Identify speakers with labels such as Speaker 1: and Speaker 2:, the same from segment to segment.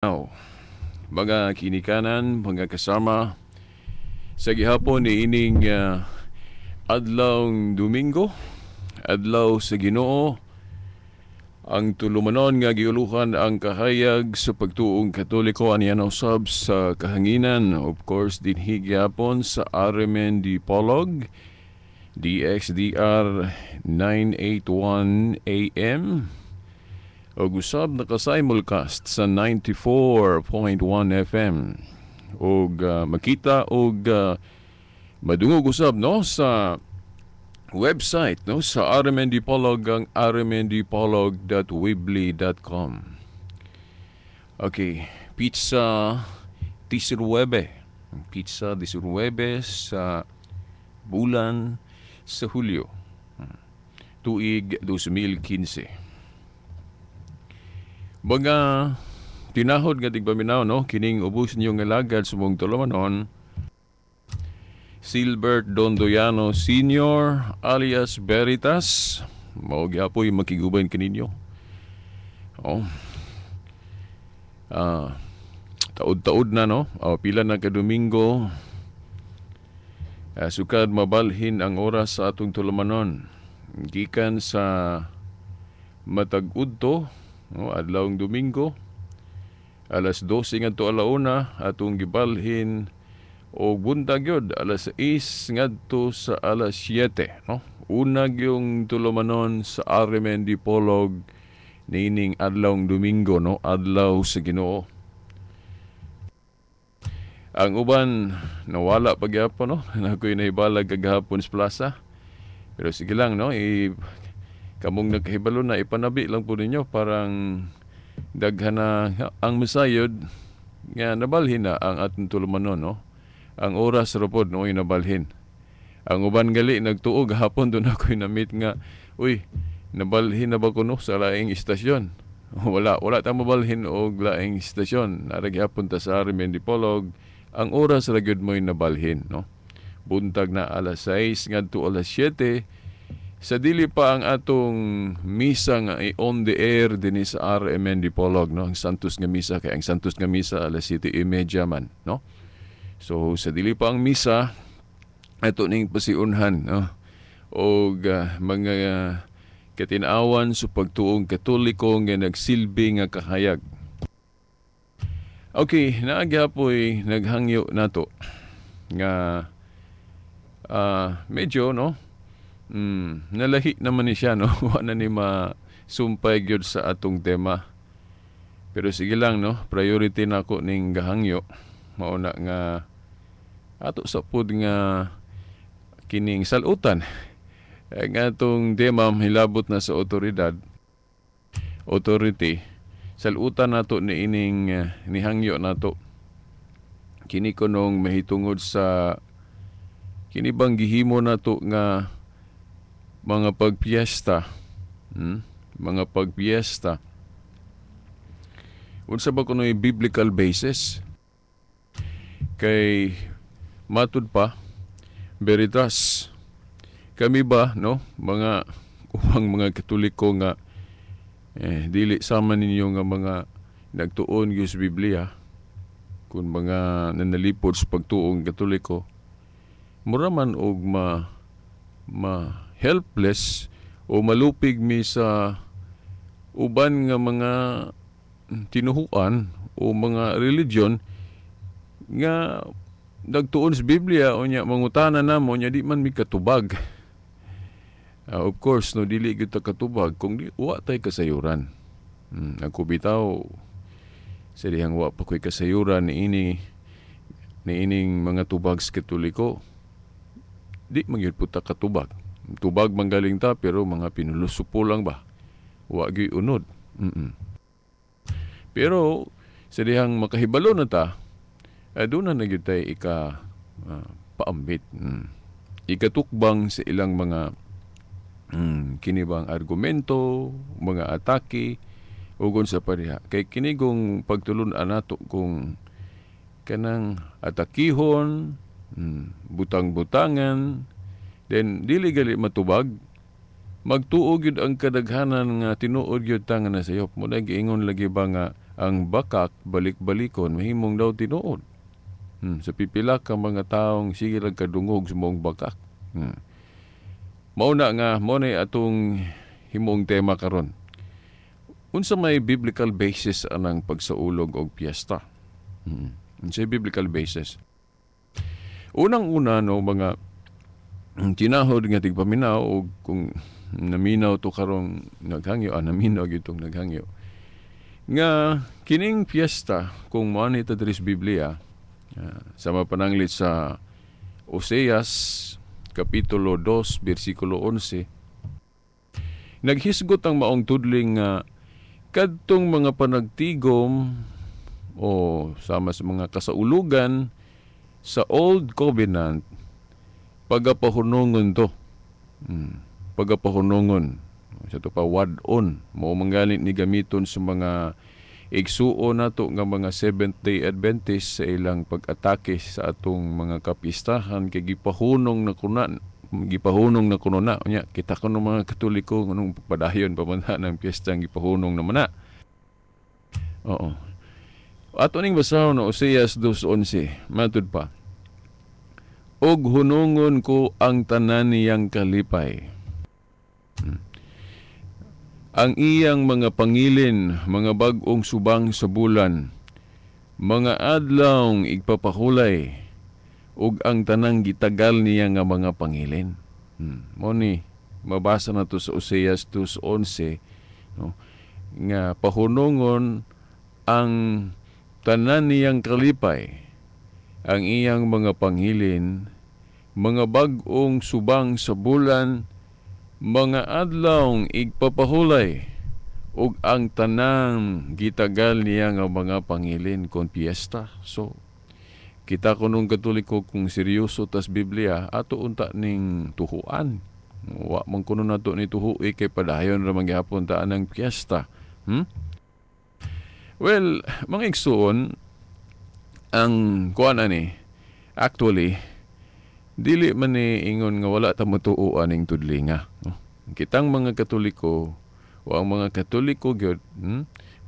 Speaker 1: Now, mga kinikanan, mga kasama, sa gihapon ni ining adlawng Domingo, adlaw sa Ginoo, ang tulumanon nga giuluhan ang kahayag sa pagtuong Katoliko aniya usab sa kahanginan, of course dinhi gyapon sa Arimen Dipolog, DXDR 981 AM. O usab naka-simulcast sa 94.1 FM. Og makita og madungog usab no sa website no sa Arimen Dipolog ang arimendipolog.weebly.com. Okay, pizza 19. Pizza 19 sa bulan sa Hulyo. Tuig 2015. Mga tinahod nga tigpaminaw no kining ubos niyo nga lagad sa mong tulumanon, Silbert Dondoyano Sr. alias Veritas, mao gyapon makiguban kaninyo. Oh. Taud-taud na no, pila na ka Domingo. Sukad mabalhin ang oras sa atong tulumanon. Gikan sa matag-udto no, adlawng Domingo, alas 12 ngadto alauna atong gibalhin o buntag yun, alas 6 ngadto sa alas 7. No? Unag yung tulumanon sa Arimen Dipolog nining adlawng Domingo, no? Adlaw sa Ginoo. Ang uban nawala pagyapon no, nakoy nahibalag kagahapon sa plaza. Pero sige lang no, kamong nagkahibalo na ipanabi lang po ninyo parang daghan na ang masayod nga nabalhin na ang atong tulumanon no. Ang oras ra pod no nabalhin. Ang uban gali nagtuog hapon doon ako na-meet nga, uy, nabalhin na ba kuno sa laing istasyon? Wala ta mabalhin og laing istasyon. Naragihapon ta sa Arimen Dipolog. Ang oras ra gyud mo'y nabalhin no. Buntag na alas 6 ngadto alas 7. Sa dili pa ang atong misa nga on the air din sa Arimen Dipolog no, ang Santos nga misa kay ang Santos nga misa alas 7:30 man no. So sa dili pa ang misa ato ning pasiunhan no og mga katinawan sa pagtuong Katoliko nga nagsilbi nga kahayag. Okay, naagyapoy naghangyo nato nga medyo no nalahi naman ni siya no. Wala ni masumpay gyud sa atong tema. Pero sige lang no, priority nako ning gahangyo mauna nga ato sa pud nga kining salutan. Ang atong tema hilabot na sa authority. Salutan nato ni ining nihangyo nato. Kini kunong mahitungod sa kini bang gihimo nato nga mga pagpiesta. Mga pagpiesta. Unsa ba kuno'y biblical basis? Kay matud pa, Veritas, kami ba, no, mga upang mga Katoliko nga dili sama ninyo nga mga nagtuon gyud sa Biblia, kung mga nanalipod sa pagtuong Katoliko, mura man og helpless o malupig mi sa uban nga mga tinuhuan o mga religion nga nagtuon sa Biblia o nya mangutana namo nya di man mi katubag. Of course no, dili gyud ta katubag kung di wa tay kasayuran. Ako bitaw sa dihang wa pa koy kasayuran ni ining mga tubag sa Katoliko, di man gyud puta katubag. Tubag manggaling ta pero mga pinulusupo lang ba, wa gyud unod. Pero sa dihang makahibalo na ta, doon na gyud tay paambit. Ikatukbang sa ilang mga kinibang argumento, mga atake ugon sa pariha. Kay kinigong pagtulun-an nato kung kanang atakihon, butang-butangan, then dili gali matubag, magtuog yun ang kadaghanan nga tinuod yun ta nga nasayop. Muna giingon lagi ba nga ang bakak balik-balikon mahimong daw tinuod. Sa pipila ka mga taong sige lang kadungog sa mong bakak. Mauna nga mo na atong himong tema karon. Unsa may biblical basis anang pagsaulog og piyesta? Unsa biblical basis? Unang-una no mga tinahod nga tigpaminaw o kung naminaw to karong naghangyo, naminaw gitong naghangyo. Nga kining piyesta kung mo ni diri sa Biblia sa mapananglit sa Oseas kapitulo 2 bersikulo 11 naghisgot ang maong tudling nga kadtong mga panagtigom o sama sa mga kasaulugan sa Old Covenant pagapahunungon to. Pagapahunungon. Sa to pa wad-on. Mao manggalit ni gamiton sa mga igsuo nato nga mga Seventh-day Adventist sa ilang pag-atake sa atong mga kapistahan kay gipahunong na kuno na nya kita kuno mga Katoliko nganong padayon pamanta ng piyestang gipahunong naman na. Oo. Ato ning basahon na Oseas 2:11 matud pa. Og hunungon ko ang tanan niyang kalipay. Ang iyang mga pangilin, mga bag-ong subang sa bulan, mga adlawng igpapakulay, ug ang tanang gitagal niya nga mga pangilin. Mo ni mabasa na to sa Oseas 2:11 no, nga pahunungon ang tanan niyang kalipay, ang iyang mga pangilin, mga bag-ong subang sa bulan, mga adlawng igpapahulay, ug ang tanang gitagal niya nga mga pangilin kon piyesta. So, kita kunong Katoliko kung seryoso tas Biblia, ato unta ning tuhuan. Wa man kuno nato ni tuhui kay padayon ra magyapon ta anang piyesta. Well, mga igsoon, ang kuan ani, actually, dili man ni ingon nga wala ta matuoan ning tudlinga. Kitang mga Katoliko o ang mga Katoliko gyud,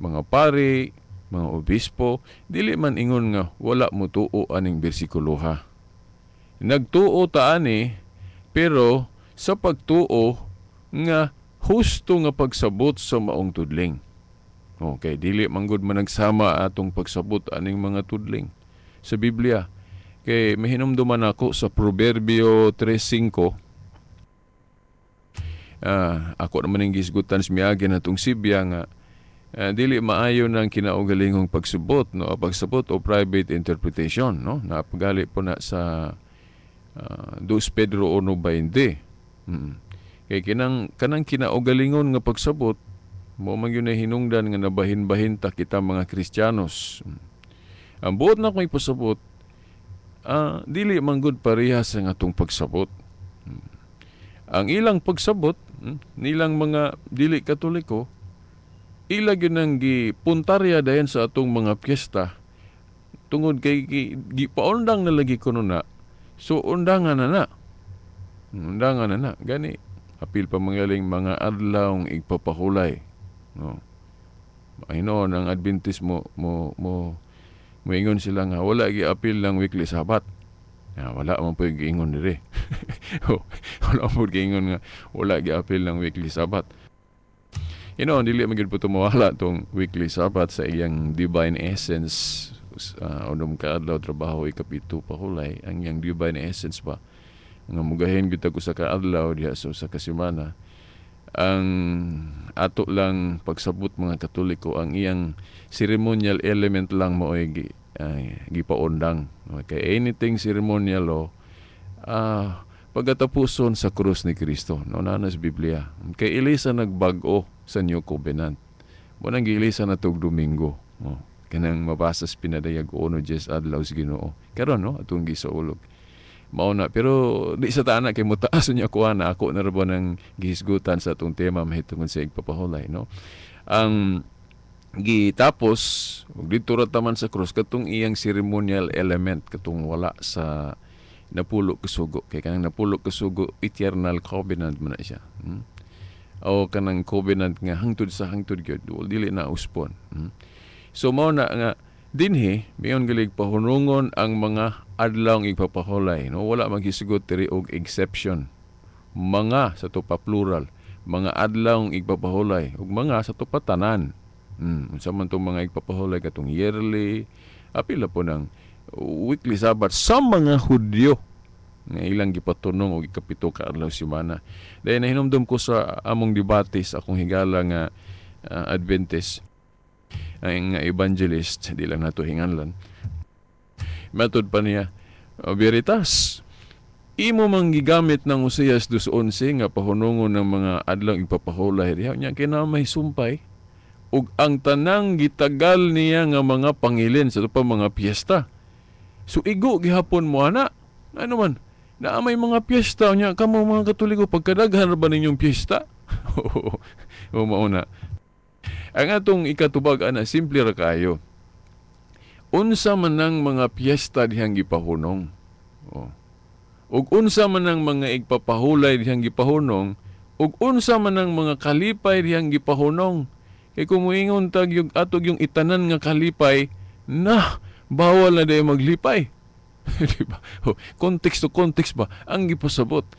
Speaker 1: mga pari, mga obispo, dili man ingon nga wala mutuo aning bersikulo ha. Nagtuo ta ani, pero sa pagtuo nga husto nga pagsabot sa maong tudling. Okay, dili man gud man nagsama atong pagsabot aning mga tudling sa Biblia. Kay mahinumduman ako sa Proverbio 3:5. Ako naman yung gisgutan sa miyagi na itong Sibya nga dili maayo ng kinaugalingong pagsubot, no? Pagsabot o private interpretation, no? Napagali po na sa 2 Pedro 1:20. Kay kanang kinaugalingon nga pagsabot mo man yun na hinungdan nga nabahin-bahin ta kita mga Kristiyanos. Ang buot na kong ipasabot, dili man gud parehas ang atong pagsabot. Ang ilang pagsabot, nilang mga dili Katoliko, ilag yun ang gipuntarya dayon sa atong mga piyesta tungod kay gipaundang na lagi kuno na. So undangan na. Undangan na. Gani apil pa mangaling mga adlawng igpapahulay. No. Ay no, ang Adventist mo ingon sila nga wala gi-apil ng weekly Sabbath. Wala man po giingon diri. Wala po giingon nga wala gi-apil ng weekly Sabbath. Dili man gyud po tumawala tong weekly Sabbath sa iyang divine essence. Unong kaadlaw trabaho ikapito pahulay ang iyang divine essence ba nga mugahin gyud ko sa kaadlaw diha so sa kasimana. Ang ato lang pagsabot mga Katoliko, ang iyang ceremonial element lang mo ay gipaundang. Okay, anything ceremonial pagkatapuson sa krus ni Kristo, no, nanas Biblia. Kay ilisa nagbag-o sa New Covenant. Mo nang giilisa na tog Domingo. Kanang mabasa sa pinadayag o no Jes adlaw sa Ginoo. Karon no atong gisaulog. Mao na, pero di sa taana kay mutaas niya kuha na ako na rabo ng gihisgutan sa atong tema mahitungod sa igpapahulay, no. Ang gitapos dito ra taman sa cross katong iyang ceremonial element katong wala sa napulo kasugo. Kay kanang napulo kasugo eternal covenant man na siya. O kanang covenant nga hangtod sa hangtod gyud dili na uspon. So mao na nga dinhi mayon galig pahunungon ang mga adlaw ng igpapahulay, no? Wala maghisgot diri og exception. Mga sa to pa plural, mga adlaw ng igpapahulay ug mga sa to pa tanan. Unsa man tong mga igpapahulay katong yearly, apila po ng weekly Sabbath sa mga Hudyo nga ilang gipatunong og ikapito ka adlaw semana. Dahil nahinumdum ko sa among debate sa akong higala nga Adventist ang evangelist, di lang nato hinganlan. Matod pa niya, Veritas, imo mang gigamit ng Usias 2:11 nga pahunungon ng mga adlaw igpapahulay diha nya kinamay sumpay ug ang tanang gitagal niya nga mga pangilin sa pa mga piyesta. So igo gihapon mo ana. Ano man, na may mga piyesta nya kamo mga Katoliko pagkadaghan ba ninyong piyesta? O mauna. Ang atong ikatubag ana simple ra kayo. Unsa man ang mga piyesta dihang gipahunong. Ug unsa man ang mga igpapahulay dihang gipahunong, ug unsa man ang mga kalipay dihang gipahunong. Kay kung moingon tag yung atog yung itanan nga kalipay, na bawal na dayo maglipay. Diba? Context to context ba ang gipasabot.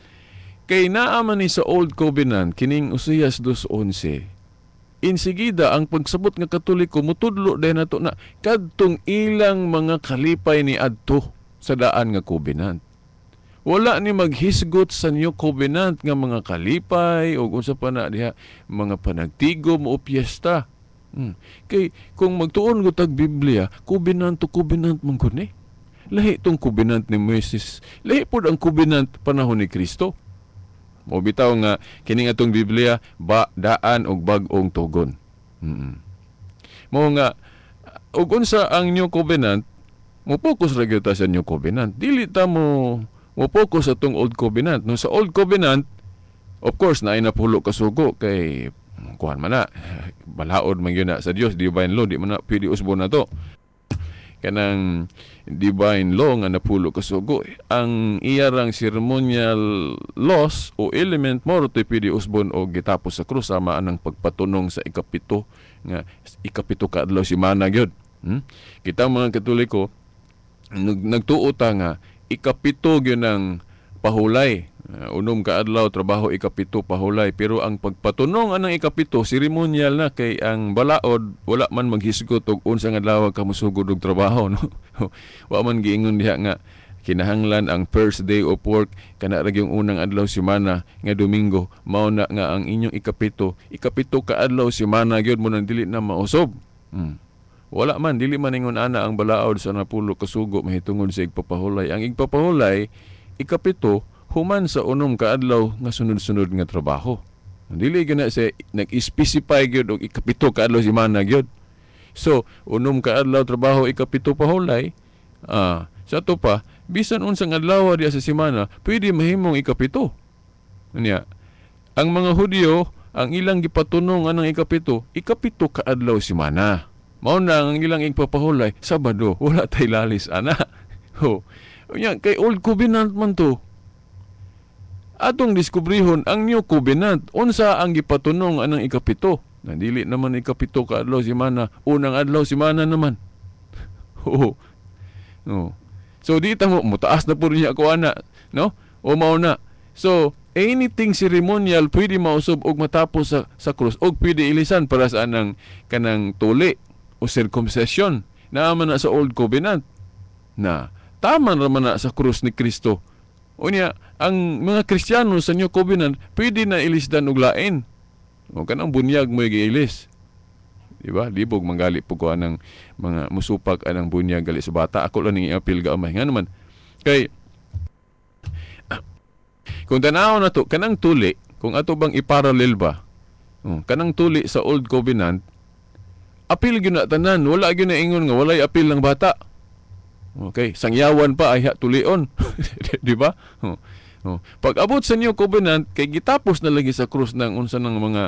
Speaker 1: Kay naa man ni sa Old Covenant kining Usias 2:11. Insigida ang pagsabot nga Katoliko mutudlo dahil nato na kadtong ilang mga kalipay ni adto sa daan nga covenant. Wala ni maghisgot sa New Covenant nga mga kalipay o unsa pa na diha mga panagtigom o piyesta. Kay kung magtuon ko tag Biblia, covenant to covenant man kun ni. Lahi tong covenant ni Moses. Lahi pod ang covenant panahon ni Kristo. Mo bitaw nga kining atong Biblia daan og bag-ong tugon. Mo nga ug unsa ang New Covenant, mo focus ra gyud ta sa New Covenant. Dili ta mo focus sa tong Old Covenant. No sa Old Covenant, of course naay napulo ka sugo kay kuan man na balaod man gyud na sa Dios, divine law, di man na pwede usbon na to. Kanang divine law nga napulo ka sugo, ang iyarang ceremonial laws o element mo to pwede usbon o gitapos sa krus sama anang pagpatunong sa ikapito ka adlaw semana gyud. Kita mga Katoliko nagtuo ta nga ikapito gyud ang pahulay. Unom ka adlaw trabaho ikapito pahulay, pero ang pagpatunong anang ikapito ceremonial na, kay ang balaod wala man maghisgot og unsa nga adlaw ka mosugod og trabaho, no. Wa man giingon diha nga kinahanglan ang first day of work kana ra yung unang adlaw semana nga Domingo, mao na nga ang inyong ikapito ka adlaw semana gyud mo nang dili na mausob. Wala man, dili man ingon ana ang balaod sa napulo ka sugo mahitungod sa igpapahulay. Ang igpapahulay ikapito human sa unom ka adlaw nga sunod-sunod nga trabaho. Dili gyud na sa nag-specify gyud og ikapito ka adlaw semana gyud. So unom ka adlaw trabaho ikapito pahulay, sa to pa bisan unsang adlaw diya sa semana pwede mahimong ikapito. Unya ang mga Hudyo ang ilang gipatunong anang ikapito ka adlaw semana. Mao na ang ilang igpapahulay Sabado, wala tay lalis ana. Unya kay Old Covenant man to. Atong diskubrihon ang New Covenant, unsa ang gipatunong anang ikapito. Dili naman ikapito ka adlaw semana, unang adlaw semana naman. No. So di ta mo taas na pud niya ako ana, no? O mao na. So anything ceremonial pwede mausob og matapos sa krus, og pwede ilisan para sa anang kanang tuli o circumcision na man na sa Old Covenant. Na tama naman na sa krus ni Kristo. Unya ang mga Kristiyano sa New Covenant pwede na ilisdan og lain. O kanang bunyag mo giilis. Diba? Libog manggali po ko anang mga musupak anang bunyag gali sa bata. Ako lang ning i-appeal ga amay. Nga naman. Kay kung tanaw na to, kanang tuli, kung ato bang iparallel ba, kanang tuli sa Old Covenant, appeal gyud na tanan, wala gyud na ingon nga walay appeal ng bata. Okay, sangyawan pa ay tulion. Di ba? Pag abot sa New Covenant, kay gitapos na lagi sa krus ng unsa ng mga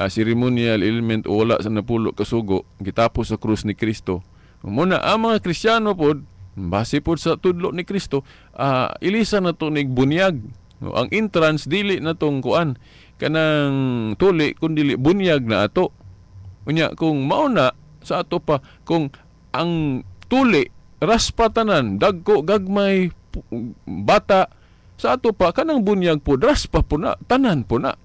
Speaker 1: ceremonial element o wala sa napulo kasugo, gitapos sa krus ni Kristo. Muna ang mga Kristiyano pod, base pod sa tudlo ni Kristo, ilisa na to nig bunyag. Ang entrance dili na tong kuan kanang tuli kun dili bunyag na ato. Unya kung mao na sa ato pa kung ang tuli raspa tanan dagko gagmay bata sa ato pa kanang bunyag po raspa po na tanan po na.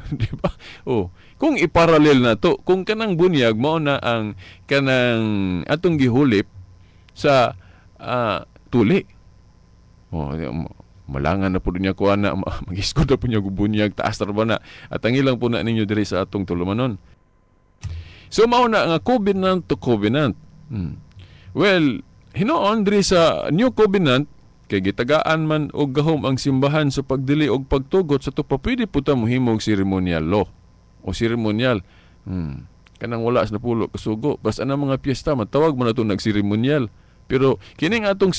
Speaker 1: Di ba? Oh, kung iparalel na to, kung kanang bunyag mao na ang kanang atong gihulip sa tuli. Oh, malangan na po niya ko na mag-iskod na po niya bunyag taas ra ba na at ang ilang po na ninyo diri sa atong tulumanon. So mao na nga covenant to covenant. Well, hinoon diri sa New Covenant kay gitagaan man og gahom ang simbahan sa pagdili og pagtugot sa tupa pwede po ta mohimog ceremonial law o ceremonial. Kanang wala sa napulo kasugo basta ang mga piyesta matawag man nato nagseremonial. Pero kining atong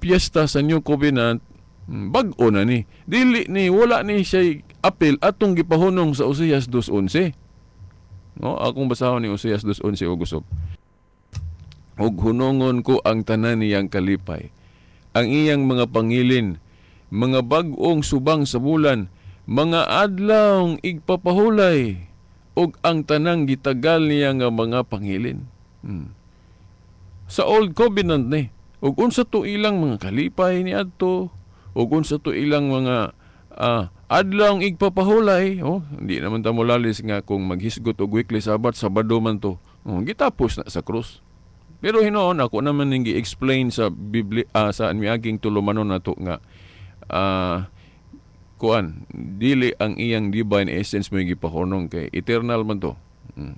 Speaker 1: piyesta sa New Covenant bag-o na ni. Dili ni wala ni siya apel atong gipahunong sa Oseas 2:11. No, akong basahon ni Oseas 2:11 og usab. Og hunongon ko ang tanan niyang kalipay, ang iyang mga pangilin, mga bag-ong subang sa bulan, mga adlawng igpapahulay, og ang tanang gitagal niya nga mga pangilin. Sa Old Covenant ni, og unsa to ilang mga kalipay ni adto, og unsa to ilang mga adlawng igpapahulay, hindi naman ta molalis nga kung maghisgot og weekly Sabbath, Sabado man to. Gitapos na sa krus. Pero hinoon ako naman ning gi-explain sa Biblia sa miaging tulumanon nato nga dili ang iyang divine essence mo gipahunong kay eternal man to.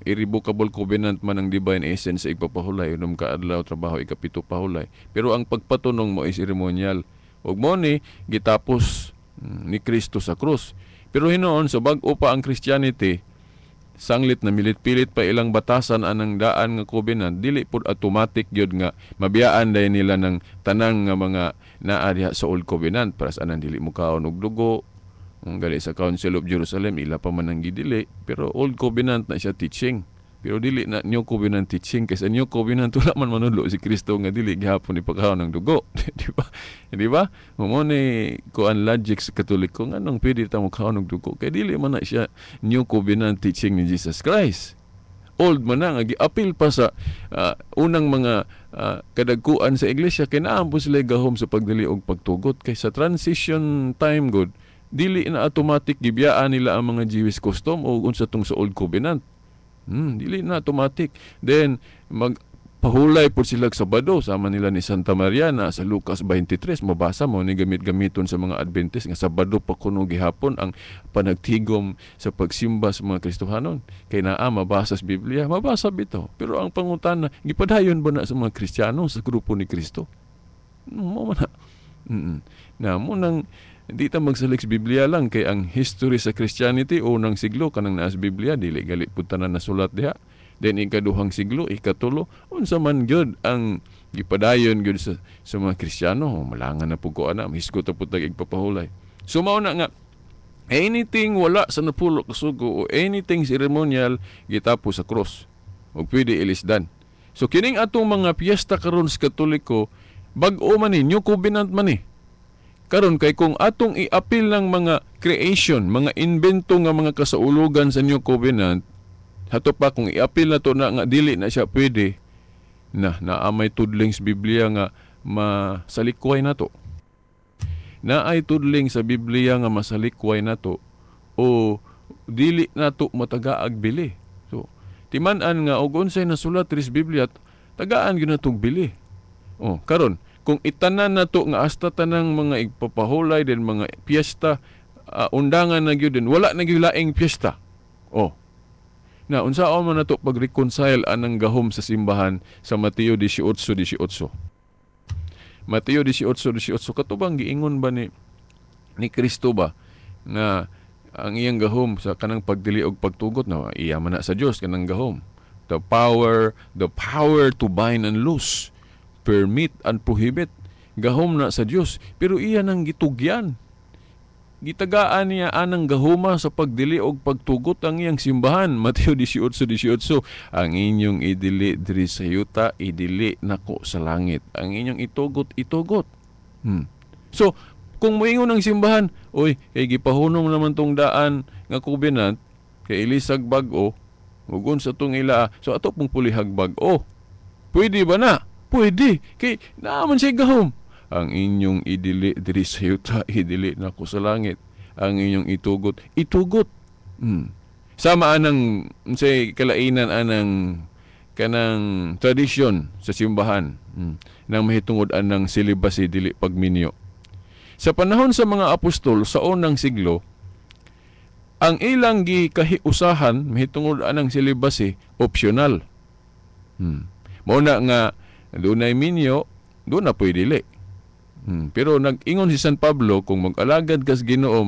Speaker 1: Irrevocable covenant man ang divine essence sa igpapahulay unom ka adlaw trabaho ikapito pahulay. Pero ang pagpatunong mo is ceremonial. Ug mo ni gitapos ni Kristo sa krus. Pero hinoon sa bag-o pa ang Christianity, sanglit na milit-pilit pa ilang batasan anang daan nga covenant, dili pud automatic gyud nga mabiyaan day nila ng tanang nga mga naa diha sa Old Covenant para sa anang dili mo kaon og dugo. Gali sa Council of Jerusalem ila pa man ang gidili, pero Old Covenant na siya teaching. Pero dili na New Covenant teaching kasi New Covenant wala man manudlo si Kristo nga dili gihapon ipakaon ng dugo. Di ba? Di ba? Mo ni kuan logic sa Katoliko nganong pwede ta mo kaon ng dugo kay dili man na siya New Covenant teaching ni Jesus Christ. Old man na nga gi-appeal pa sa unang mga kadagkuan sa iglesia kay naa po sila gahom sa pagdili og pagtugot kay sa transition time god dili na automatic gibiyaan nila ang mga Jewish custom o unsa tong sa Old Covenant. Dili na automatic. Then magpahulay po sila Sabado sama nila ni Santa Maria na sa Lucas 23 mabasa mo ni gamit-gamiton sa mga Adventist nga Sabado pa kuno gihapon ang panagtigom sa pagsimba sa mga Kristohanon. Kay naa mabasa sa Biblia, mabasa bitaw. Pero ang pangutana, gipadayon ba na sa mga Kristiyano sa grupo ni Kristo? Mo man na mo nang di ta magsalig sa Biblia lang kay ang history sa Christianity unang siglo kanang naa sa Biblia dili gali pud tanan nasulat diha. Then ikaduhang siglo, ikatulo unsa man gyud ang gipadayon gyud sa mga Kristiyano, malangan na pud ko ana hisgot ta pud igpapahulay. So mao na nga anything wala sa napulo kasugo o anything ceremonial gitapos sa cross ug pwede ilisdan. So kining atong mga piyesta karon sa Katoliko bag-o man ni New Covenant man ni. Karon kay kung atong i-appeal ng mga creation, mga invento nga mga kasaulugan sa New Covenant, hato pa kung i-appeal na to na nga dili na siya pwede na naamay tudling sa Biblia nga masalikway na to. Naay tudling sa Biblia nga masalikway na to o dili na to matagaag bili. So, timan-an nga og unsay nasulat sa Biblia, tagaan gyud na tong bili. Karon kung itanan na to nga hasta tanang mga igpapahulay din mga piyesta undangan na gyud din wala na gyud laing piyesta. Na unsaon man nato pag-reconcile anang gahom sa simbahan sa Mateo 18:18. Mateo 18:18 katubang giingon ba ni Kristo ba nga ang iyang gahom sa kanang pagdili og pagtugot na iya man na sa Dios kanang gahom. The power to bind and loose, permit and prohibit, gahom na sa Dios, pero iya nang gitugyan. Gitagaan niya anang gahuma sa pagdili og pagtugot ang iyang simbahan. Mateo 18:18, ang inyong idili diri sa yuta, idili nako sa langit. Ang inyong itugot. So, kung moingon ang simbahan, kay gipahunong naman tong daan nga covenant, kay ilisag bag-o, Ug unsa tong ila, so ato pong pulihag bag-o. Pwede ba na? Pwede. Kay naaman siya gahom. Ang inyong idili diri sa yuta, idili na ko sa langit. Ang inyong itugot, itugot. Sama anang say kalainan anang kanang tradisyon sa simbahan nang mahitungod anang celibacy dili pagminyo. Sa panahon sa mga apostol sa unang siglo, ang ilang gikahiusahan mahitungod anang celibacy optional. Mao na nga dunay minyo, do na pwede dili. Pero nag-ingon si San Pablo kung mag-alagad kas Ginoo,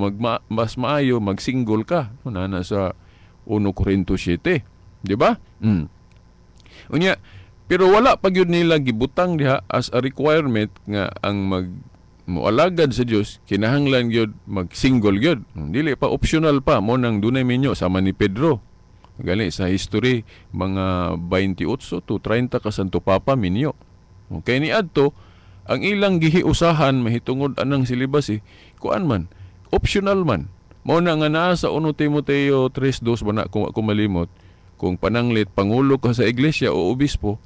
Speaker 1: mas maayo mag-single ka. Nana sa 1 Corinto 7, di ba? Unya, pero wala pa gyud nila gibutang diha as a requirement nga ang mualagad sa Dios kinahanglan gyud mag-single gyud. Dili pa, optional pa mo nang dunay minyo sama ni Pedro. Gali sa history mga 28 to 30 ka Santo Papa minyo. Okay ni adto ang ilang gihiusahan mahitungod anang celibacy kuan man optional man. Mao na nga naa sa 1 Timoteo 3:2 bana kung ako malimot, kung pananglit pangulo ka sa iglesia o obispo,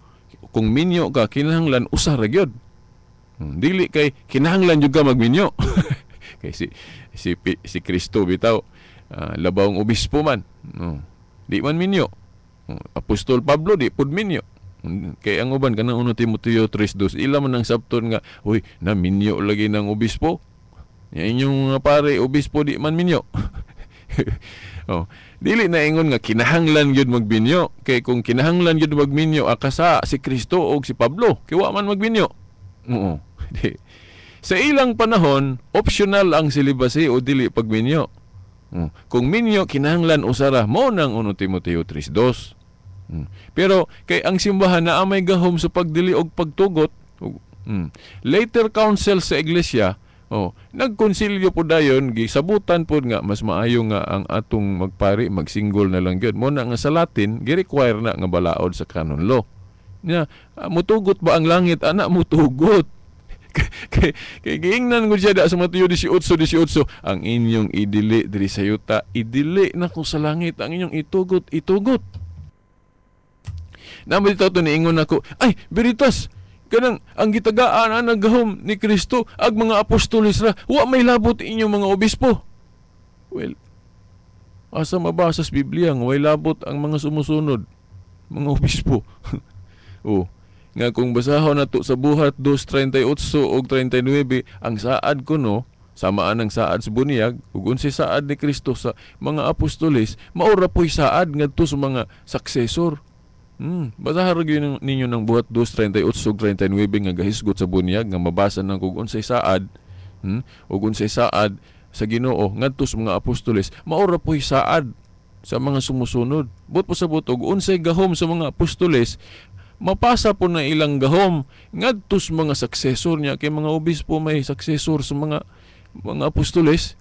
Speaker 1: kung minyo ka kinahanglan usa ra gyud. Dili kay kinahanglan jud ka magminyo. Kay si Kristo bitaw labawng obispo man. Di man minyo. Apostol Pablo di pud minyo. Kay ang uban kanang 1 Timoteo 3:2 ila man ang sabton nga, "Uy, na minyo lagi ng obispo." Yan inyong pare obispo di man minyo. Dili na ingon nga kinahanglan gyud magminyo. Kay kung kinahanglan gyud magminyo akasa si Kristo o si Pablo, kay wa man magminyo. Oo. Sa ilang panahon, optional ang celibacy o dili pagminyo. Kung minyo kinahanglan usara mo nang 1 Timoteo 3:2. Pero kay ang simbahan na amay gahom sa pagdili og pagtugot, later council sa iglesia, nagkonsilyo po dayon, gisabutan po nga mas maayo nga ang atong magpari magsingle na lang gyud. Mo na nga sa Latin gi-require na nga balaod sa canon law. Nya mutugot ba ang langit? Ana mutugot. kay giingnan ko siya da sa Mateo 18:18, ang inyong idili diri sa yuta, idili na ko sa langit. Ang inyong itugot, itugot. Namo dito to niingon ako, ay veritas kanang ang gitagaan ang gahom ni Kristo ag mga apostoles ra, wa may labot inyong mga obispo. Well, asa mabasa sa Biblia nga way labot ang mga sumusunod, mga obispo. Nga kung basahon nato sa buhat 2:38 ug 39, ang saad kuno samaan ang saad sa bunyag ug unsay saad ni Kristo sa mga apostoles, maura po'y saad ngadto sa mga successor. Basahan gyud ninyo ng buhat 2:38 ug 39 nga gahisgot sa bunyag nga mabasa nang kung unsay saad ug unsay saad sa Ginoo ngadto sa mga apostoles, maura po'y saad sa mga sumusunod. But pasabot og unsay gahom sa mga apostoles, mapasa po na ilang gahom ngadto sa mga successor niya. Kay mga obispo may successor sa mga apostoles.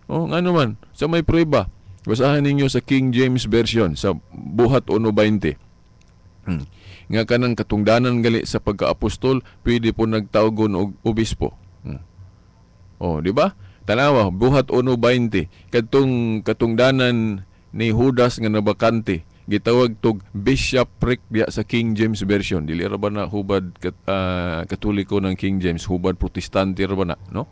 Speaker 1: Ngano man sa may prueba, basahan ninyo sa King James Version sa buhat 1:20. Nga kanang katungdanan gali sa pagkaapostol, pwede po nagtawgon og obispo. Di ba? Tanawa, buhat 1:20. Kadtong katungdanan ni Judas nga nabakante, gitawag tog bishopric diya sa King James Version. Dili ra ba na hubad Katoliko ng King James, hubad Protestante ra ba na, no?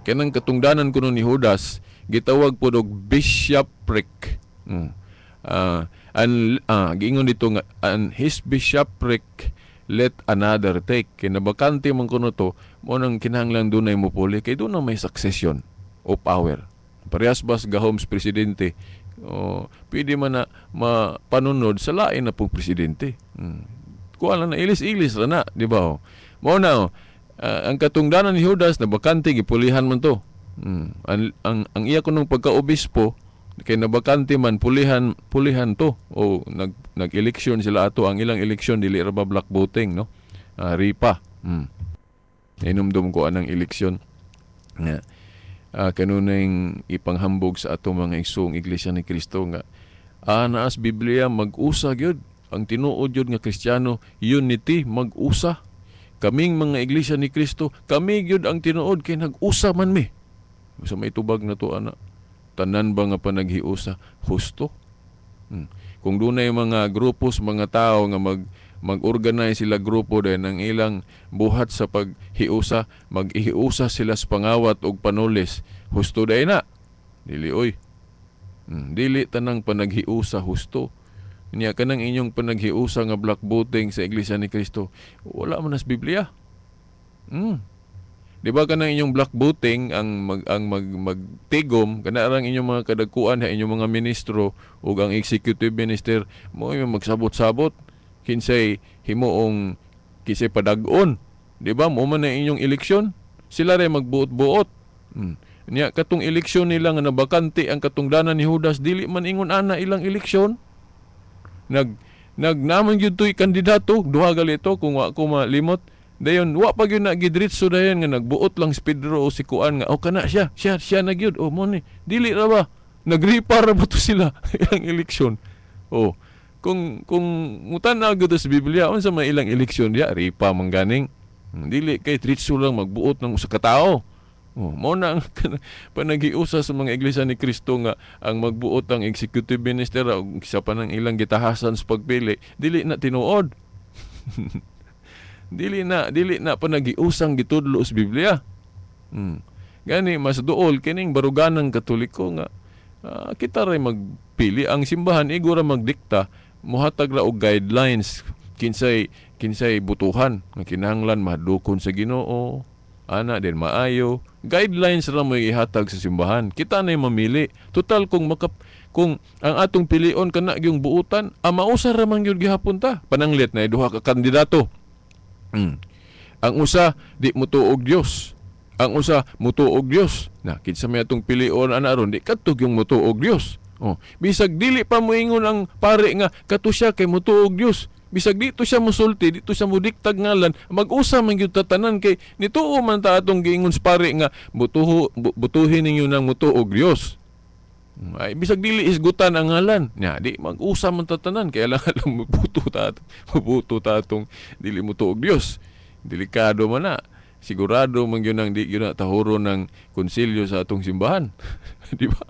Speaker 1: Kanang katungdanan kuno ni Judas, gitawag po og bishopric. Giingon dito nga, and his bishopric let another take. Kinabakante man kuno to, mo nang kinahanglan dunay mopuli, kay doon na may succession o power. Parehas bas gahoms presidente, pwede man na mapanunod sa lain na pong presidente. Kuha na ilis-ilis ra na, di ba? Mo na, ang katungdanan ni Judas na bakante, gipulihan man to. Ang iya kunong pagka-obispo, kay nabakante man, pulihan to. O nag-eleksyon sila ato. Ang ilang eleksyon, dili ra ba black voting, no? Ripa. Inumdum ko anang eleksyon. Kanunay ipanghambog sa ato mga isong Iglesia ni Kristo nga naas Biblia mag-usa gyud ang tinuod gyud nga Kristiyano, unity, mag-usa. Kaming mga Iglesia ni Kristo, kami gyud ang tinuod kay nag-usa man mi. Sa may tubag na to ana, tanan ba nga panaghiusa husto? kung dunay mga grupos, mga tao nga mag-organize sila grupo din ang ilang buhat sa paghiusa, mag-ihiusa sila sa pangawat og panulis. Husto day na. Dili oy. Dili tanang panaghiusa husto. Niya kanang inyong panaghiusa nga black voting sa Iglesia ni Cristo, wala man sa Biblia. Di ba kanang inyong black voting ang magtigom kana arang inyong mga kadagkuan ha inyong mga ministro ug ang executive minister mo yung magsabot-sabot kinsay himuong kisay padag-on. Di ba mo man na inyong eleksyon, sila ray magbuot-buot. Niya katong eleksyon nila nga nabakante ang katungdanan ni Judas, dili man ingon ana ilang eleksyon. Naman yun to'y kandidato, duha galito kung wa ko malimot. Dayon, wa pa yun na gidritso dayon nga nagbuot lang si Pedro o si Kuan nga, kana siya nagyud, mo ni, dili ra ba? Nagripa ra ba to sila ilang eleksyon? Kung mutan na agad sa Biblia, unsa may ilang eleksyon diya, ripa mangganing. Dili kay dritso lang magbuot ng usa ka tawo. Mao na ang panaghiusa sa mga iglesia ni Kristo nga ang magbuot ang executive minister o isa pa ng ilang gitahasan sa pagpili, dili na tinuod. dili na panaghiusang gitudlo sa Biblia. Gani mas duol kining baruganang Katoliko nga kita ray magpili ang simbahan igura magdikta mohatag ra og guidelines kinsay butuhan nga kinahanglan madukon sa Ginoo, ana din maayo. Guidelines ra mo ihatag sa simbahan. Kita na mamili. Total kung ang atong pilion kana gyung buutan, mausa ra man gyud gihapon ta. Pananglit na duha ka kandidato. Ang usa di mutuog Dios. Ang usa mutuog Dios. Kinsa may atong pilion ana ron di kadto gyung mutuog Dios. Bisag dili pa moingon ang pare nga kato siya kay mutuog Dios. Bisag dito siya musulti, dito siya mudiktag ngalan, mag-usa man gyud tatanan kay nituo man ta atong giingon sa pare nga butuhin ninyo nang mutuog Dios. Ay bisag dili isgutan ang ngalan. Di mag-usa man tatanan kay lang mabuto ta atong dili mutuog Dios. Delikado man na. Sigurado man gyud nang di gyud na tahuro ng konsilyo sa atong simbahan. Di ba?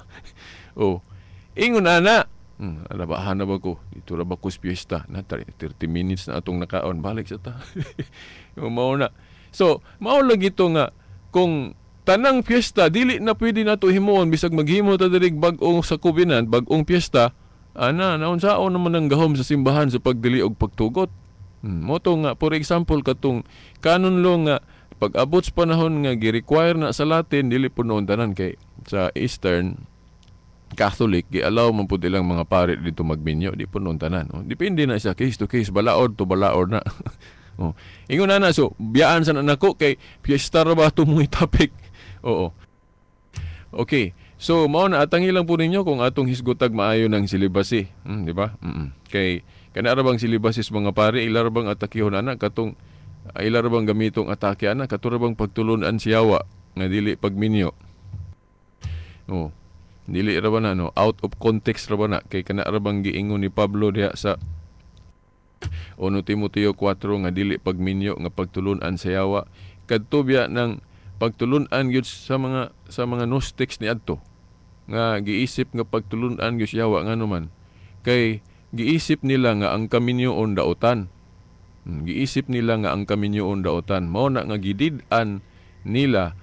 Speaker 1: Ingon ana. Alabahan na ba ko? Dito ra ba ko sa piyesta? 30 minutes na atong nakaon. Balik sa ta. Mao na. So, mao lang ito nga, kung tanang piyesta, dili na pwede na ito himuon, bisag maghimo ta dirig bag-ong sa kubinan, bag-ong piyesta, naunsaon naman ang gahom sa simbahan sa pagdili og pagtugot. Moto nga, for example, katong kanon lo nga, pag-abot sa panahon nga, gi-require na sa Latin, dili po noon tanan kay sa Eastern Catholic, gi-allow man po ilang mga pare dito magminyo, di po noon tanan. Depende na sa case to case, balaod to balaod na. Ingon na so, biyaan sa nanako kay piyesta ra ba ito mong topic? Okay, so mao na atang ilang po ninyo kung atong hisgotag maayo ng silibasi. Di ba? Kay, kana ra bang silibasis mga pare, ila ra bang atakihon ana, katong, ila ra bang gamitong atake ana, kato ra bang pagtulunan siyawa, nga dili pagminyo. Dili ra ba na out of context ra ba na kay kana ra bang giingon ni Pablo diha sa 1 Timoteo 4 nga dili pagminyo nga pagtulunan sa yawa kadto biya ng pagtulunan gyud sa mga Gnostics ni adto nga giisip nga pagtulunan gyud sa yawa ngano man kay giisip nila nga ang kaminyoon daotan. Giisip nila nga ang kaminyoon daotan mao na nga gidid-an nila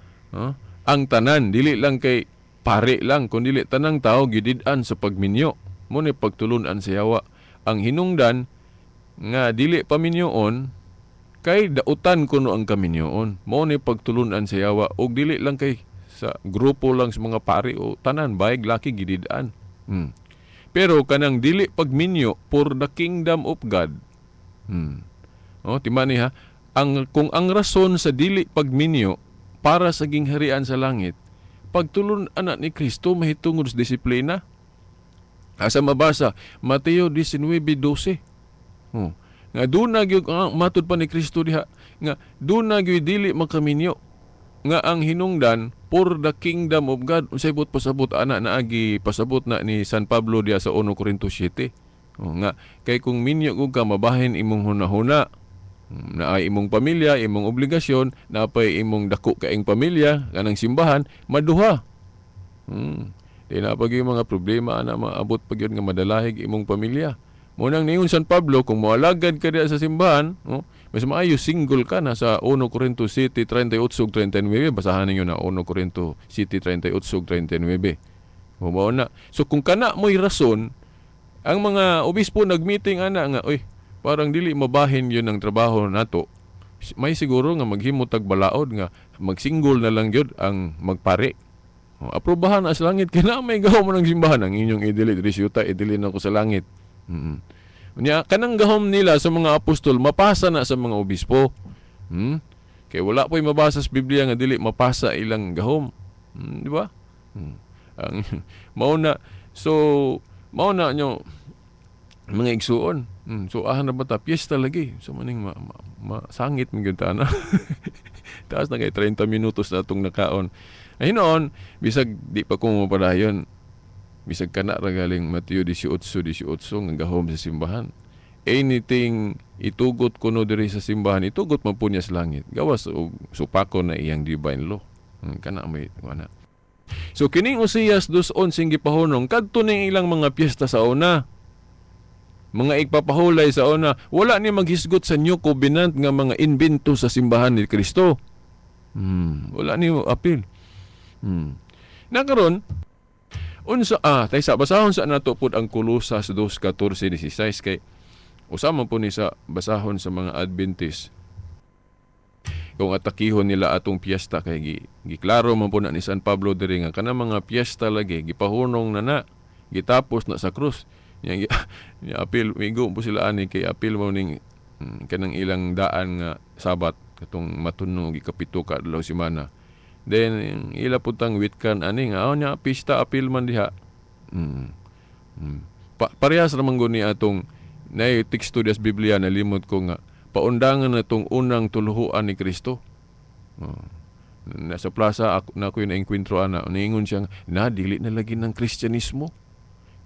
Speaker 1: ang tanan, dili lang kay pare lang, kundi tanang tao gidid-an sa pagminyo. Mo ni pagtulunan sa yawa. Ang hinungdan nga dili paminyoon kay dautan kuno ang kaminyoon. Mo ni pagtulunan sa yawa og dili lang kay sa grupo lang sa mga pare o tanan bayag laki gidid-an. Pero kanang dili pagminyo for the kingdom of God. Timani ha, kung ang rason sa dili pagminyo para sa gingharian sa langit, pagtulon anak ni Kristo mahitungod sa disiplina. Asa mabasa Mateo 19:12. Nga doon na gyud matud pa ni Kristo diha nga doon na gyud dili makaminyo nga ang hinungdan for the kingdom of God. Unsay but pasabot ana naagi pasabot na ni San Pablo diha sa 1 Corinto 7. Nga kay kung minyo ka mabahin imong hunahuna na ay imong pamilya, imong obligasyon, na pay imong dako kaing pamilya, kanang simbahan, maduha. Di na pag yung mga problema na maabot pag yun nga madalahig imong pamilya. Munang ningon San Pablo, kung moalagad ka diya sa simbahan, no, mas maayo single ka na sa 1 Corinto City 38:39. Basahan ninyo na 1 Corinto City 38:39. Mao na. So kung kana mo'y rason, ang mga obispo nagmeeting ana nga, oy, parang dili mabahin yun ang trabaho nato. May siguro nga maghimo tag balaod nga magsinggol na lang gyud ang magpare. Aprobahan na sa langit kina may gahom ng simbahan ang inyong idili diri syuta idili na ko sa langit. Nya kanang gahom nila sa mga apostol mapasa na sa mga obispo. Kay wala po'y mabasa sa Biblia nga dili mapasa ilang gahom. Di ba? Ang mauna mauna nyo mga igsuon. So ahan na bata piyesta lagi. So maning masangit mga na. Taas na kay 30 minutos na itong nakaon. Ay noon, bisag di pa ko mapadayon. Bisag kana ra galing Mateo 18:18 nga gahom sa simbahan. Anything itugot kuno diri sa simbahan, itugot man po niya sa langit. Gawas og supako na iyang divine law. Kana may ana. So kining Oseas 2:11 gipahunong kadto ning ilang mga piyesta sa una. Mga igpapahulay sa una, wala ni maghisgot sa new covenant nga mga invento sa simbahan ni Kristo. Wala ni apil. Nakaron unsa tay sa basahon sa nato pud ang Kolosas 2:14-16 kay usama po ni sa basahon sa mga Adventist. Kung atakihon nila atong piyesta kay giklaro man po na ni San Pablo diri nga kana mga piyesta lagi gipahunong na gitapos na sa krus. Nya apil migo po sila ani kay apil mo ning kanang ilang daan nga Sabat katong matunog ikapito ka adlaw semana. Then ila putang witkan ani nga nya pista apil man diha. Parehas ra man ni atong nay teksto des Biblia na limot ko nga paundangan na itong unang tuluhuan ni Kristo. Nasa plaza na ako yung na-enkwentro ana, niingon siyang nadili na lagi ng Kristyanismo.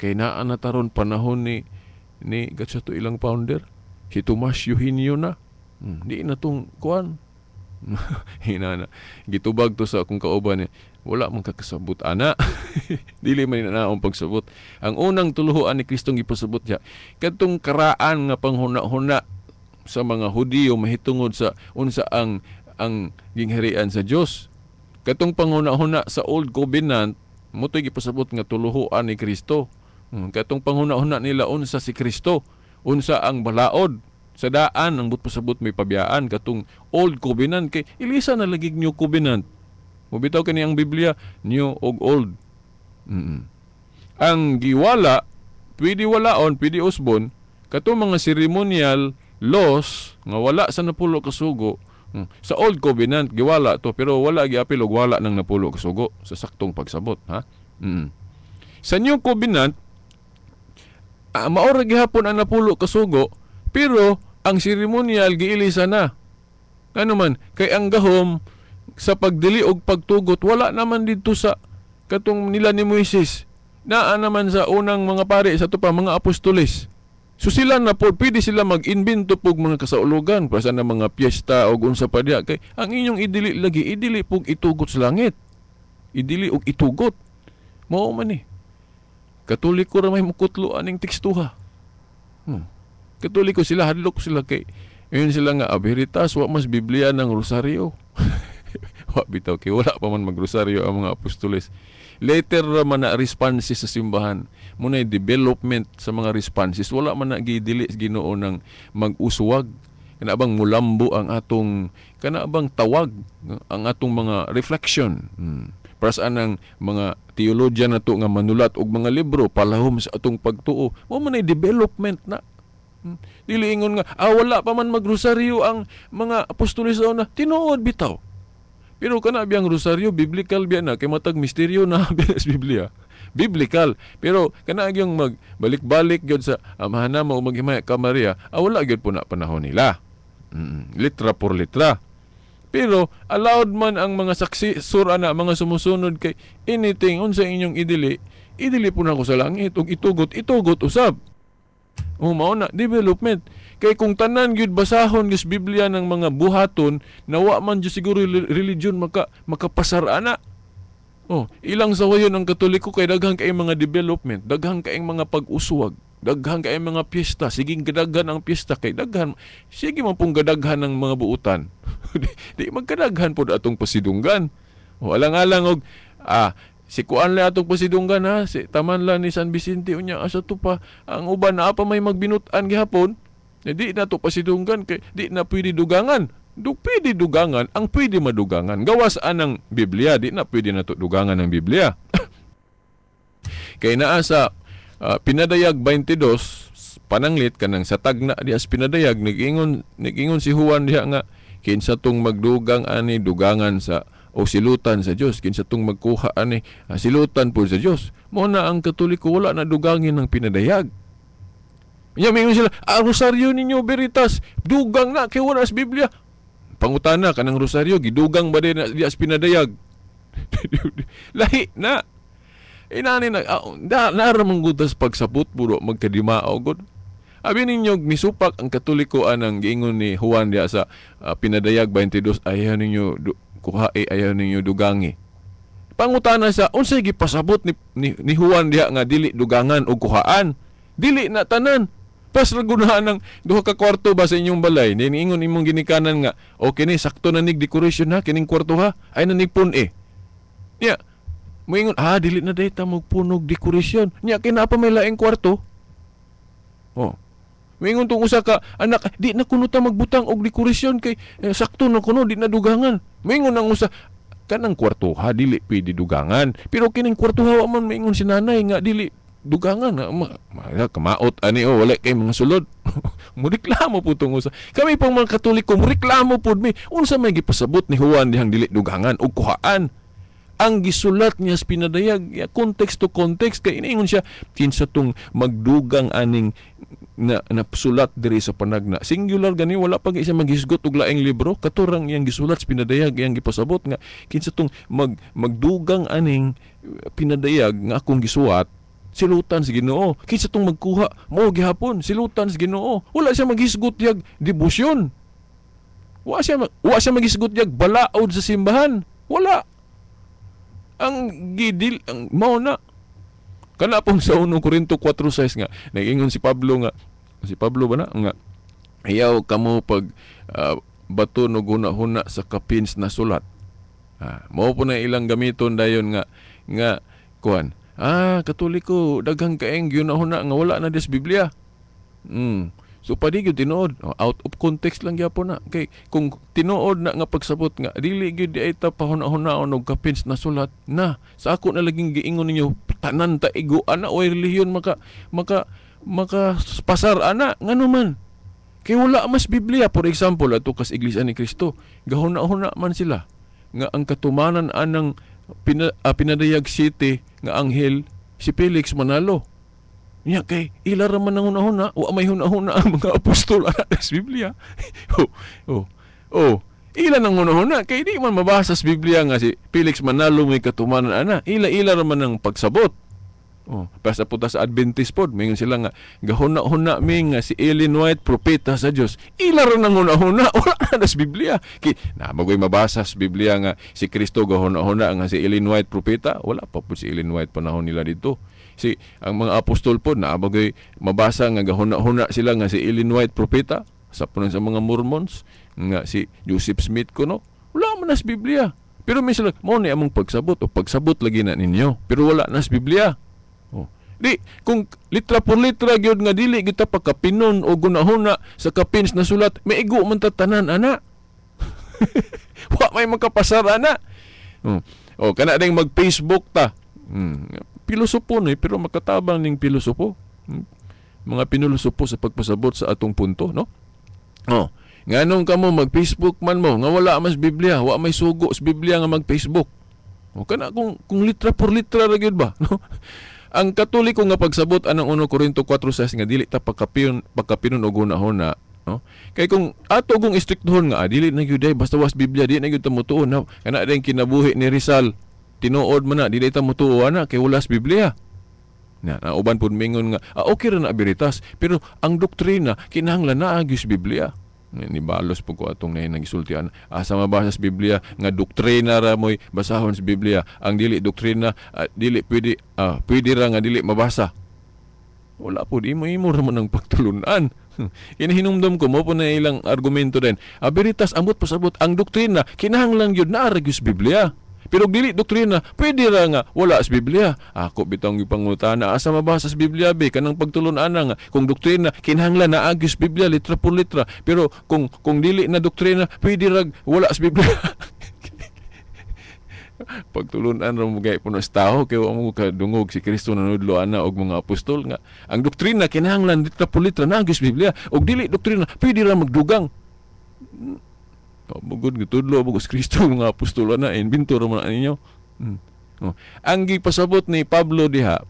Speaker 1: Kay naan na taron panahon ni gatsato ilang founder, si Tomas Eugenio na. Di na itong kuwan. Hinana. Gitubag to sa akong kauban niya. Wala mong kakasabot, ana. Dili man na naong pagsabot. Ang unang tuluhuan ni Kristong ipasabot niya, katong karaan nga panghuna-huna sa mga Hudiyo mahitungod sa unsa ang gingharian sa Dios. Katong panghuna-huna sa Old Covenant motoy gipasabot nga tuluhuan ni Kristo. Katong panghuna-huna nila unsa si Kristo, unsa ang balaod sa daan ang pasabot may pabiyaan katong Old Covenant kay ilisa na lagi New Covenant. Mubitaw kani ang Biblia New ug Old. Ang giwala pwede walaon, pwede usbon katong mga ceremonial laws nga wala sa napulo ka sugo. Sa Old Covenant giwala to pero wala giapil og wala nang napulo ka sugo sa saktong pagsabot, ha. Sa New Covenant maora gihapon ang napulo ka sugo pero ang ceremonial giilisa na. Ano man kay ang gahom sa pagdili og pagtugot wala naman dito sa katong nila ni Moises. Naa naman sa unang mga pari sa tupa mga apostoles. So sila na po, pwede sila mag-invento pog mga kasaulugan para sa mga piyesta o unsa pa diya. Kay ang inyong idili lagi, idili pog itugot sa langit. Idili og itugot. Mao man ni. Katoliko ra may mukutlo aning tekstuha. Katoliko sila, hadlok sila kay yun sila nga abiritas, wa mas Biblia ng rosaryo. Wa bitaw kay wala pa man magrosaryo ang mga apostoles. Later man na responses sa simbahan. Muna development sa mga responses. Wala man na gidili Ginoo ng mag-uswag. Kanabang mulambo ang atong, kanabang tawag, ang atong mga reflection. Para saan ang mga theologian na to nga manulat og mga libro, palahom sa atong pagtuo. Mo man development na. Dili ingon nga, wala pa man magrosaryo ang mga apostoles sa una. Tinuod bitaw. Pero kana biyang rosaryo biblical biya na kay matag misteryo na sa Biblia. Biblical. Pero kana yung magbalik-balik gyud sa amahana mo maghimaya ka Maria, wala gyud po na panahon nila. Litra por litra. Pero allowed man ang mga saksi sura na mga sumusunod kay anything unsa inyong idili po na ko sa langit ug itugot usab. Mao na development. Kay kung tanan gyud basahon gis Biblia ng mga buhaton, nawa man gyud siguro religion makapasar ana. Ilang sawayon ang Katoliko kay daghang kay mga development, daghang kay mga pag-uswag, daghang kay mga piyesta, siging gadaghan ang piyesta kay daghan, sige man pong gadaghan ng mga buutan. di magkadaghan po atong pasidunggan. Alang-alang og si kuan la atong pasidunggan ha, si taman la ni San Vicente unya asa to pa ang uban na pa may magbinutan gihapon. Di na to pasidunggan kay di na pwede dugangan. Pwede dugangan, ang pwede madugangan. Gawas anang Biblia, di na pwede na to dugangan ng Biblia. Kay naa sa Pinadayag 22, pananglit kanang sa tagna di as Pinadayag, nag-ingon si Juan diha nga, kinsa tong magdugang ani dugangan sa o silutan sa Dios, kinsa tong magkuha ani silutan po sa Dios. Mo na ang Katoliko wala na dugangin ng Pinadayag. Mingon sila, rosaryo ninyo veritas, dugang na kay wala sa Biblia. Pangutana kanang rosaryo gidugang ba din di as Pinadayag? Lahi na. Inani na naramang gutas pagsabot puro magkadimao gud. Abi ninyo misupak ang Katoliko anang giingon ni Juan diya sa Pinadayag 22, ayaw ninyo kuhae, ayaw ninyo dugangi. Pangutana sa unsay gipasabot ni Juan diya nga dili dugangan o kuhaan? Dili na tanan. Pas ragunahan ng duha ka kwarto ba sa inyong balay, niingon imong ginikanan nga, okay ni, sakto na nig decoration ha, kining kwarto ha, ay nanig pun-e. Nya, moingon, dili na dayta magpunog decoration. Nya, kinapa may laing kwarto? Moingon tong usa ka anak, di na kuno ta magbutang og decoration kay sakto na kuno, di na dugangan. Moingon ang usa, kanang kwarto ha, dili pwede dugangan. Pero kining kwarto ha, man moingon si nanay nga, dili dugangan kamaot ani wala kay mga sulod. Mureklamo po tong usa. Kami pang mga Katoliko mureklamo pud mi unsa may gipasabot ni Juan dihang dili dugangan o kuhaan. Ang gisulat niya sa Pinadayag context to context kay ingon siya kinsa tong magdugang aning na sulat diri sa panagna. Singular gani wala pa siya maghisgot og laing libro katurang iyang gisulat sa Pinadayag iyang gipasabot nga kinsa tong magdugang aning Pinadayag nga akong gisuwat silutan sa Ginoo. Kinsa tong magkuha mo gihapon silutan sa Ginoo. Wala siya maghisgot yag debosyon. Wa siya maghisgot yag balaod sa simbahan. Wala. Ang gidil ang mao na kana pong sa 1 Korinto 4:6 nga nag-ingon si Pablo ba na nga ayaw kamo pag bato no guna-huna sa kapins na sulat. Mao po na ilang gamiton dayon nga kuan. Katoliko, daghang kaeng ginahuna nga wala na des Biblia. So padi gyud tinuod, out of context lang gyapon na. Kay kung tinuod na nga pagsabot nga dili gyud di ay ta pahuna-hunaon og kapins na sulat na. Sa ako na laging giingon ninyo tanan ta igo ana o relihiyon maka pasar ana ngano man. Kay wala mas Biblia, for example ato kas Iglesia ni Cristo, gahuna-huna man sila nga ang katumanan anang Pinadayag City nga anghel si Felix Manalo. Nya kay ila ra man nang hunahuna o may hunahuna ang mga apostol ana sa Biblia. Ila nang hunahuna kay di man mabasa sa Biblia nga si Felix Manalo may katumanan ana. Ila ra man ang pagsabot. Basta puta sa Adventist pod, mingon sila nga gahuna-huna mi nga si Ellen White propeta sa Dios. Ila ra nang huna-huna wala na sa Biblia. Na magoy mabasa sa Biblia nga si Kristo gahuna-huna nga si Ellen White propeta, wala pa po si Ellen White panahon nila dito. Ang mga apostol pod na magoy mabasa nga gahuna-huna sila nga si Ellen White propeta sa punon sa mga Mormons nga si Joseph Smith kuno. Wala man na sa Biblia. Pero may sila mo ni among pagsabot o pagsabot lagi na ninyo. Pero wala na sa Biblia. Di, kung litra por litra gyud nga dili kita pagkapinon o gunahuna sa kapins na sulat, may igo man tatanan ana. Wa may makapasar ana. Kana ding mag-Facebook ta. Pilosopo ni pero makatabang ning pilosopo. Mga pinulosopo sa pagpasabot sa atong punto, no? Nganong kamo mag-Facebook man mo nga wala mas Biblia, wa may sugo sa Biblia nga mag-Facebook. Kana kung litra por litra ra gyud ba, no? Ang Katoliko nga pagsabot anang 1 Korinto 4:6 nga dili ta pagkapinon og hunahuna, no? Kay kung ato gong istriktohon nga dili na gyud basta was Biblia di na gyud ta mutuon na. Kana ring kinabuhi ni Rizal tinuod man na dili ta mutuon na kay wala sa Biblia. Na uban pud mingon nga okay ra na veritas pero ang doktrina kinahanglan na gyud sa Biblia. Nibalos po ko atong nagisultian. Asa mabasa sa Biblia nga doktrina ra mo'y basahon sa Biblia. Ang dili doktrina, dili pwede ra nga dili mabasa. Wala po, imo ra mo ng pagtulunan. Inahinumdum ko mo po na ilang argumento din. Veritas, ambot pasabot, ang doktrina, kinahanglan yun na sa Biblia. Pero dili doktrina, pwede ra nga wala sa Biblia. Ako bitong ipangutana, asa mabasa sa Biblia be kanang pagtulunan nga kung doktrina kinahanglan na sa Biblia litra por litra. Pero kung dili na doktrina, pwede ra wala sa Biblia. Pagtulunan ra mo gay puno sa tao kay wa mo kadungog si Kristo nanudlo ana og mga apostol nga ang doktrina kinahanglan litra por litra na sa Biblia og dili doktrina pwede ra magdugang. Bugod gitudlo bugos Kristo mga apostol na inbento ra man ninyo. Ang gipasabot ni Pablo diha,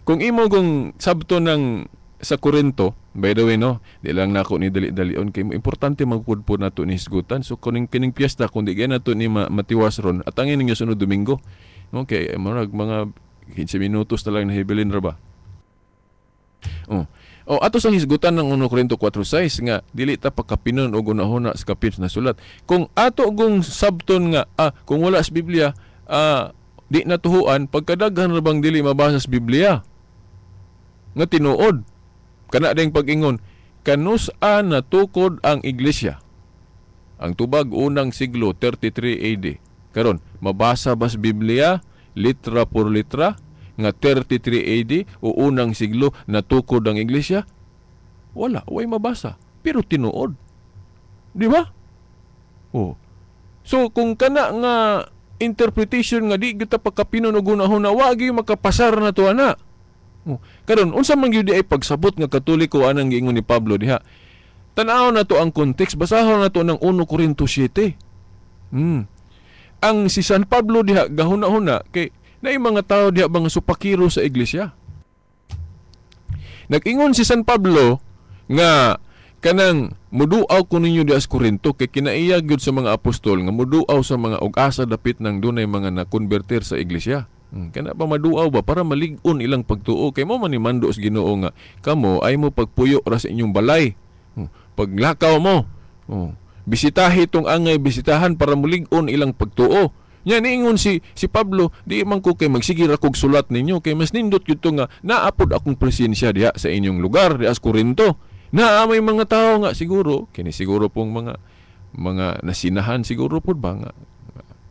Speaker 1: kung imo kung sabto ng sa Korinto, by the way no, di lang nako ni dali-dalion kay importante magpudpud nato ni hisgutan. So kuning kining piyesta kun di gay nato ni matiwas ron at ang ninyo sunod Domingo. Okay, murag mga 15 minutos na lang nahibilin ra ba. Ato sang hisgutan ng 1 Korinto 4:6 nga dili ta pagkapinon og unahuna sa kapit na sulat. Kung ato gong sabton nga kung wala sa Biblia di natuhuan pagkadaghan ra bang dili mabasa sa Biblia nga tinuod kana ding pag-ingon kanus-a natukod ang iglesia. Ang tubag unang siglo 33 AD. Karon mabasa ba sa Biblia litra por litra nga 33 AD o unang siglo natukod ang iglesia? Wala, way mabasa. Pero tinuod. Di ba? So kung kana nga interpretation nga di kita pagkapinon og unahuna wa gyud makapasar na to ana. Karon unsa man gyud ay pagsabot nga Katoliko anang giingon ni Pablo diha. Tan-aw na to ang context, basahon na to ng 1 Korinto 7. Ang si San Pablo diha gahuna-huna kay na mga tao diha mga supakiro sa iglesia. Nag-ingon si San Pablo nga kanang muduaw ko ninyo diha sa Korinto kay kinaiya gyud sa mga apostol nga muduaw sa mga ug-asa dapit ng dunay mga nakonbertir sa iglesia. Kana pa maduaw ba para malig-on ilang pagtuo kay mo man ni mando sa Ginoo nga kamo ay mo pagpuyo ra sa inyong balay. Paglakaw mo. Bisitahi tong angay bisitahan para malig-on ilang pagtuo. Nya niingon si Pablo, di man ko kay magsigir akog sulat ninyo kay mas nindot gyud to nga naapod akong presensya diha sa inyong lugar diha sa Korinto. May mga tao nga siguro kini siguro pong mga nasinahan siguro pud ba nga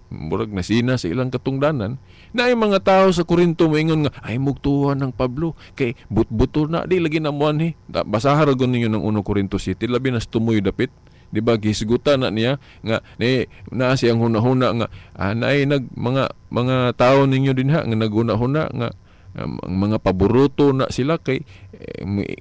Speaker 1: murag nasina sa ilang katungdanan na ay mga tao sa Korinto moingon nga ay mugtuhan ng Pablo kay butbuto na di lagi na muan basaha ra gon ninyo ng 1 Korinto 7 labi na tumoy dapit. Di ba gisgutan na niya nga na siyang hunahuna nga naay mga tao ninyo din nga naghunahuna nga mga paboruto na sila kay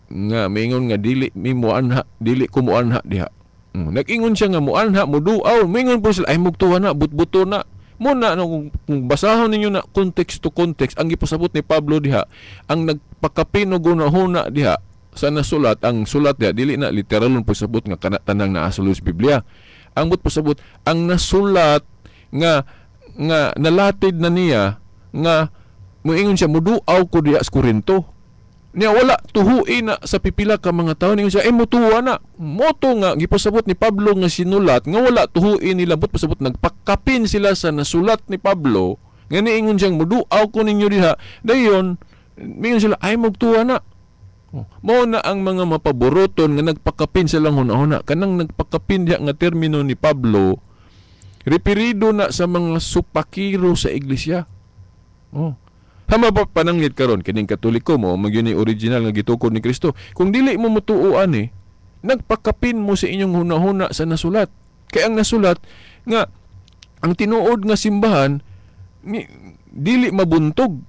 Speaker 1: nga maingon nga dili mi muanha dili ko muanha diha. Nag-ingon siya nga muanha muduaw maingon po sila ay mugtuwa na butbuto na muna kung basahon ninyo na context to context ang gipasabot ni Pablo diha ang nagpakapinog hunahuna diha sa nasulat ang sulat diha dili na literalon pasabot nga kana tanang naa sa Biblia. Ang but pasabot ang nasulat nga nalatid na niya nga moingon siya muduaw ko diha sa Korinto. Niya wala tuhui na sa pipila ka mga tawo ningon siya mutuwa na. Moto nga gipasabot ni Pablo nga sinulat nga wala tuhui nila but pasabot nagpakapin sila sa nasulat ni Pablo nga niingon siyang muduaw ko ninyo diha. Dayon mingon sila ay magtuwa na. Mao na ang mga mapaboroton nga nagpakapin silang hunahuna kanang nagpakapin diha nga termino ni Pablo referido na sa mga supakiro sa iglesia. Hama pa pananglit karon kining Katoliko mo magyuni original nga gitukod ni Kristo. Kung dili mo mutuoan nagpakapin mo sa inyong hunahuna sa nasulat. Kay ang nasulat nga ang tinuod nga simbahan dili mabuntog,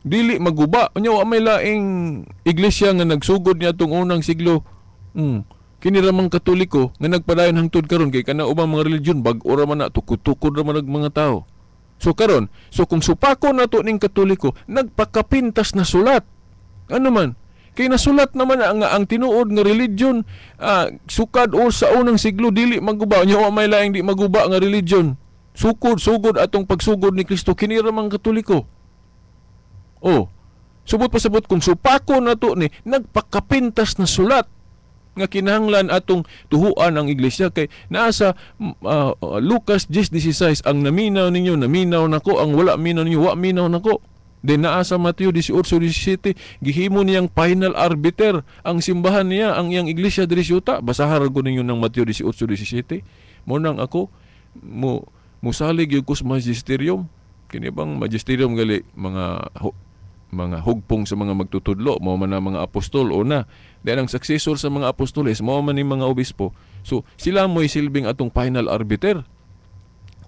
Speaker 1: dili maguba. Nya wa may laing iglesia nga nagsugod niya tong unang siglo. Kini ramang Katoliko nga nagpadayon hangtod karon kay kana ubang mga religion bag-o ra man na tukod-tukod ra man mga tao. So karon, kung supako na to ning Katoliko, nagpakapintas na sulat. Ano man? Kay nasulat naman nga ang tinuod nga religion sukad o sa unang siglo dili maguba. Nya wa may laing di maguba nga religion. Sugod atong pagsugod ni Kristo kini ra mang Katoliko. Subot pasabot kung supako na to ni nagpakapintas na sulat nga kinahanglan atong tuhuan ang iglesia kay naa sa Lucas 10:16 ang naminaw ninyo naminaw nako, ang wala minaw ninyo wa minaw nako. Then naa sa Mateo 18:17 gihimo niyang final arbiter ang simbahan niya, ang iyang iglesia diri sa yuta. Basahan ko ninyo ng Mateo 18:17. Mo nang ako musalig yung kus magisterium. Kini bang magisterium gali mga hugpong sa mga magtutudlo, mao man ang mga apostol una. Then ang successor sa mga apostoles mao man ni mga obispo. So sila mo'y silbing atong final arbiter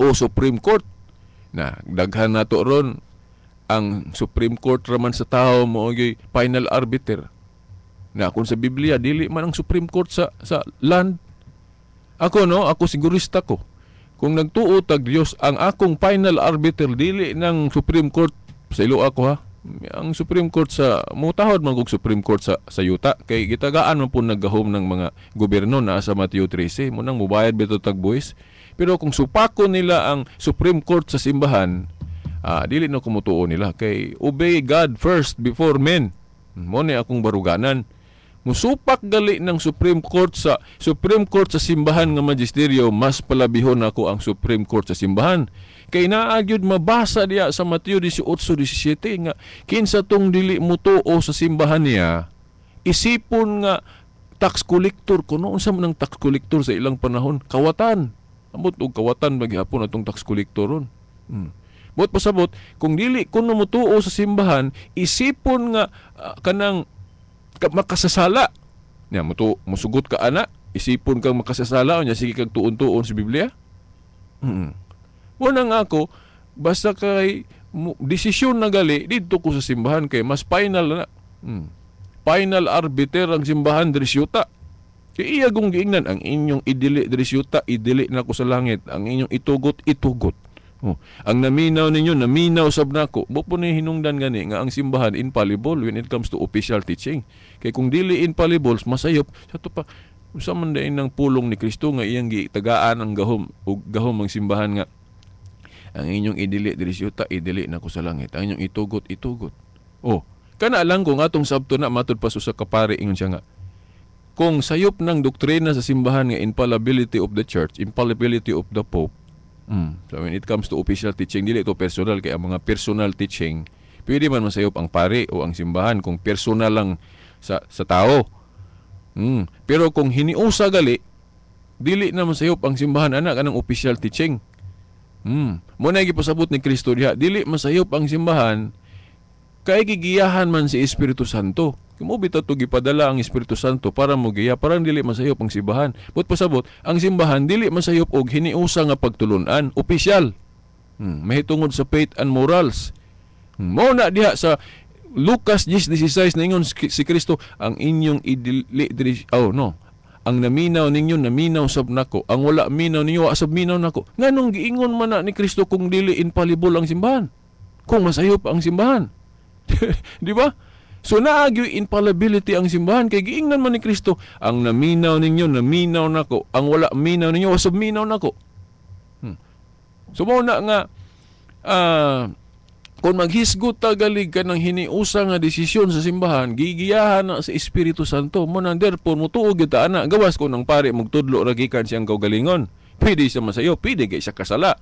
Speaker 1: o Supreme Court. Na daghan nato ron ang Supreme Court raman sa tao mao gyud final arbiter. Na kung sa Biblia dili man ang Supreme Court sa land. Ako sigurista ko. Kung nagtuo tag Dios ang akong final arbiter dili ng Supreme Court sa ilo ako ha. Ang Supreme Court sa mutahod man kog Supreme Court sa yuta kay gitagaan man po naggahom ng mga gobyerno na sa Mateo 13 mo nang mubayad bito tag buwis. Pero kung supako nila ang Supreme Court sa simbahan, dili na kumutuo nila kay obey God first before men. Mo ni akong baruganan. Musupak gali ng Supreme Court sa simbahan nga magisтерio, mas palabihon ako ang Supreme Court sa simbahan. Kay naa gyud mabasa diya sa Mateo 18:17 nga kinsa tong dili mutuo sa simbahan niya, isipon nga tax collector kuno unsa man ang tax collector sa ilang panahon, kawatan. Amot og kawatan maghapon atong tax collector ron. Bot pasabot kung dili kuno mutuo sa simbahan, isipon nga kanang makasasala. Nya musugot ka ana, isipon kang makasasala unya sige kag tuon-tuon sa Biblia. Muna nga ako, basta kay desisyon na gali dito ko sa simbahan kay mas final na. Final arbiter ang simbahan diri sa yuta. Kay iya kong giingnan ang inyong idili diri sa yuta, idili na ko sa langit. Ang inyong itugot, itugot. Ang naminaw ninyo, naminaw sab nako. Mo po ni hinungdan gani nga ang simbahan infallible when it comes to official teaching. Kay kung dili infallible, masayop sa to pa usa man dayon ng pulong ni Kristo nga iyang gitagaan ang gahom ug gahom ang simbahan nga ang inyong idili diri sa yuta, idili na ko sa langit. Ang inyong itugot, itugot. Kana lang kung atong sabto na matud pa sa kapari ingon siya nga kung sayop ng doktrina sa simbahan nga infallibility of the church, infallibility of the pope. So when it comes to official teaching, dili ito personal kay ang mga personal teaching pwede man masayop ang pari o ang simbahan kung personal lang sa tao. Pero kung hiniusa gali, dili na masayop ang simbahan ana kanang official teaching. Muna gipasabot ni Kristo diha, dili masayop ang simbahan kay gigiyahan man si Espiritu Santo. Kamo bitaw to gipadala ang Espiritu Santo para mo giya, parang dili masayop ang simbahan. But pasabot, ang simbahan dili masayop og hiniusa nga pagtulunan, opisyal. Mahitungod sa faith and morals. Mo na diha sa Lucas 10:16 ningon si Kristo, ang inyong idili diri ang naminaw ninyo naminaw sab nako, ang wala minaw ninyo wa sab minaw nako. Nganong giingon man na ni Kristo kung dili infallible ang simbahan? Kung masayop ang simbahan. Di ba? So naagyo infallibility ang simbahan kay giingnan man ni Kristo, ang naminaw ninyo naminaw nako, ang wala minaw ninyo wa sab minaw nako. So mao na nga kung maghisgot tagalig ka ng hiniusa nga desisyon sa simbahan, gigiyahan na sa Espiritu Santo. Mo nang therefore mutuog kita ana, gawas ko ng pare magtudlo ra gikan siyang kaugalingon. Pwede siya masayo, pwede kay siya kasala.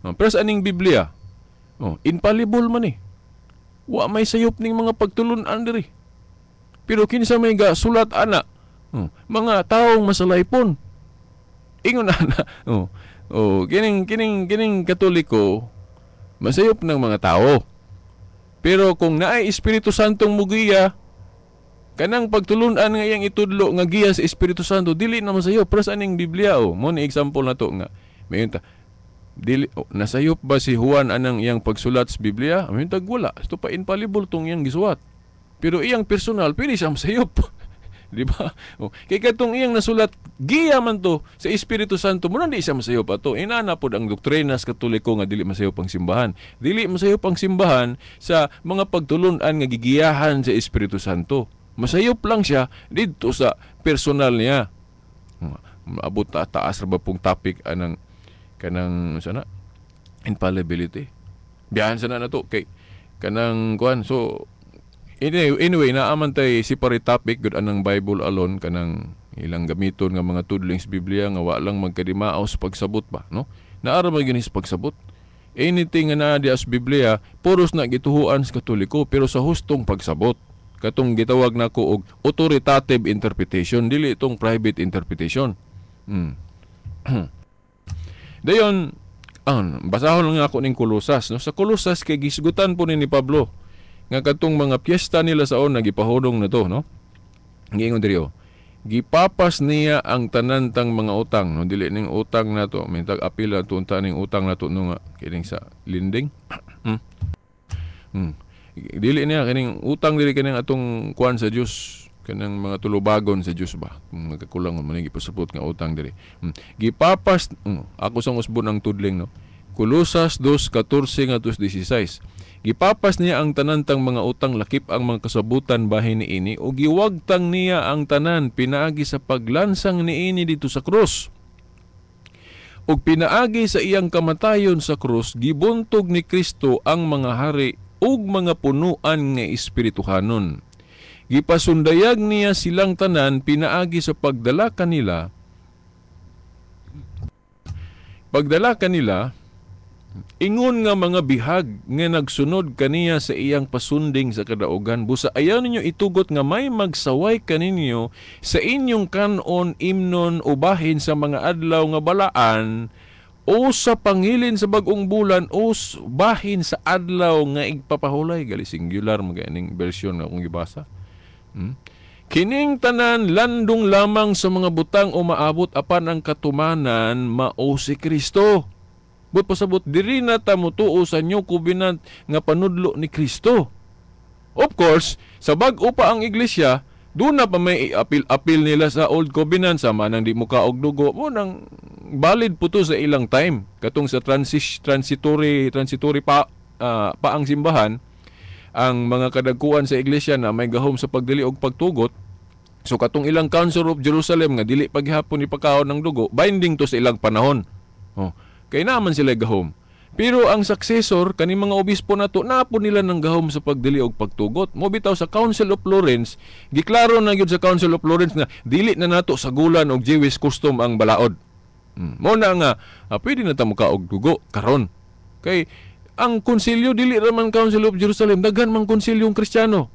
Speaker 1: Pero sa aning Biblia, infallible man eh. Wa may sayop ning mga pagtulunan diri. Pero kinsa may sulat ana, mga taong masalaypon. Ingon ana, kining Katoliko, masayop ng mga tao. Pero kung naay Espiritu Santong mugiya, kanang pagtulunan nga iyang itudlo nga giya sa Espiritu Santo, dili na masayop. Pero sa aning Biblia, mo ni example na to nga, mayon ta, nasayop ba si Juan anang iyang pagsulat sa Biblia? Mayon tag wala. Ito pa infallible tong iyang gisuwat. Pero iyang personal, pwede siyang masayop. Di ba? Kay katong iyang nasulat, giya man to sa Espiritu Santo, muna di siya masayop ato. Inana pod ang doktrina sa Katoliko nga dili masayop ang simbahan. Dili masayop ang simbahan sa mga pagtulunan nga gigiyahan sa Espiritu Santo. Masayop lang siya dito sa personal niya. Maabot taas ra ba pong topic anang kanang sana infallibility. Biyahan sana na to kay kanang kuan. So anyway, naaman tay separate topic gud anang Bible alone kanang ilang gamiton nga mga tudling sa Biblia nga wa lang magkadimao sa pagsabot ba, no? Naara man gini sa pagsabot. Anything nga naa diha sa Biblia, puros na gituhuan sa Katoliko pero sa hustong pagsabot. Katong gitawag nako og authoritative interpretation, dili itong private interpretation. Dayon, basahon lang ako ning Kolosas, no? Sa Kolosas kay gisgutan po ni Pablo nga katong mga piyesta nila sa una gipahudong na to, no? Giingon diri gipapas niya ang tanantang mga utang, no? Dili ning utang nato mintag apil na tunta ning utang nato no nga kining sa lending. Dili niya kining utang dili kining atong kuan sa Dios, kanang mga tulubagon sa Dios ba, magkakulang man gipasupot nga utang diri. Gipapas ako sang usbon ang tudling, no? Kolosas 2:14 ngadto 16. Gipapas niya ang tanantang mga utang lakip ang mga kasabutan bahin niini o giwagtang niya ang tanan pinaagi sa paglansang niini dito sa krus. Og pinaagi sa iyang kamatayon sa krus gibuntog ni Kristo ang mga hari ug mga punuan nga espirituhanon. Gipasundayag niya silang tanan pinaagi sa pagdala kanila ingon nga mga bihag nga nagsunod kaniya sa iyang pasunding sa kadaugan. Busa ayaw ninyo itugot nga may magsaway kaninyo sa inyong kanon, imnon o bahin sa mga adlaw nga balaan o sa pangilin sa bagong bulan o bahin sa adlaw nga igpapahulay. Gali singular mga ining version nga akong gibasa. Kining tanan landong lamang sa mga butang o maabot apan ang katumanan mao si Kristo. But pasabot diri na ta motuo sa New Covenant nga panudlo ni Kristo. Of course, sa bag-o pa ang iglesia, doon na pa may apil nila sa Old Covenant sama nang di mo kaog dugo mo nang valid po to sa ilang time. Katong sa transitory pa ang simbahan, ang mga kadagkuan sa iglesia na may gahom sa pagdili og pagtugot. So katong ilang Council of Jerusalem nga dili paghapon ni pagkaon ng dugo, binding to sa ilang panahon. Kay naman sila gahom. Pero ang successor kani mga obispo nato napo nila ng gahom sa pagdili og pagtugot. Mo bitaw sa Council of Florence, giklaro na gyud sa Council of Florence nga dili na nato sagulan og Jewish custom ang balaod. Mo na nga pwede na ta mokaog dugo karon. Kay ang konsilyo dili ra man Council of Jerusalem, daghan man konsilyong Kristiyano.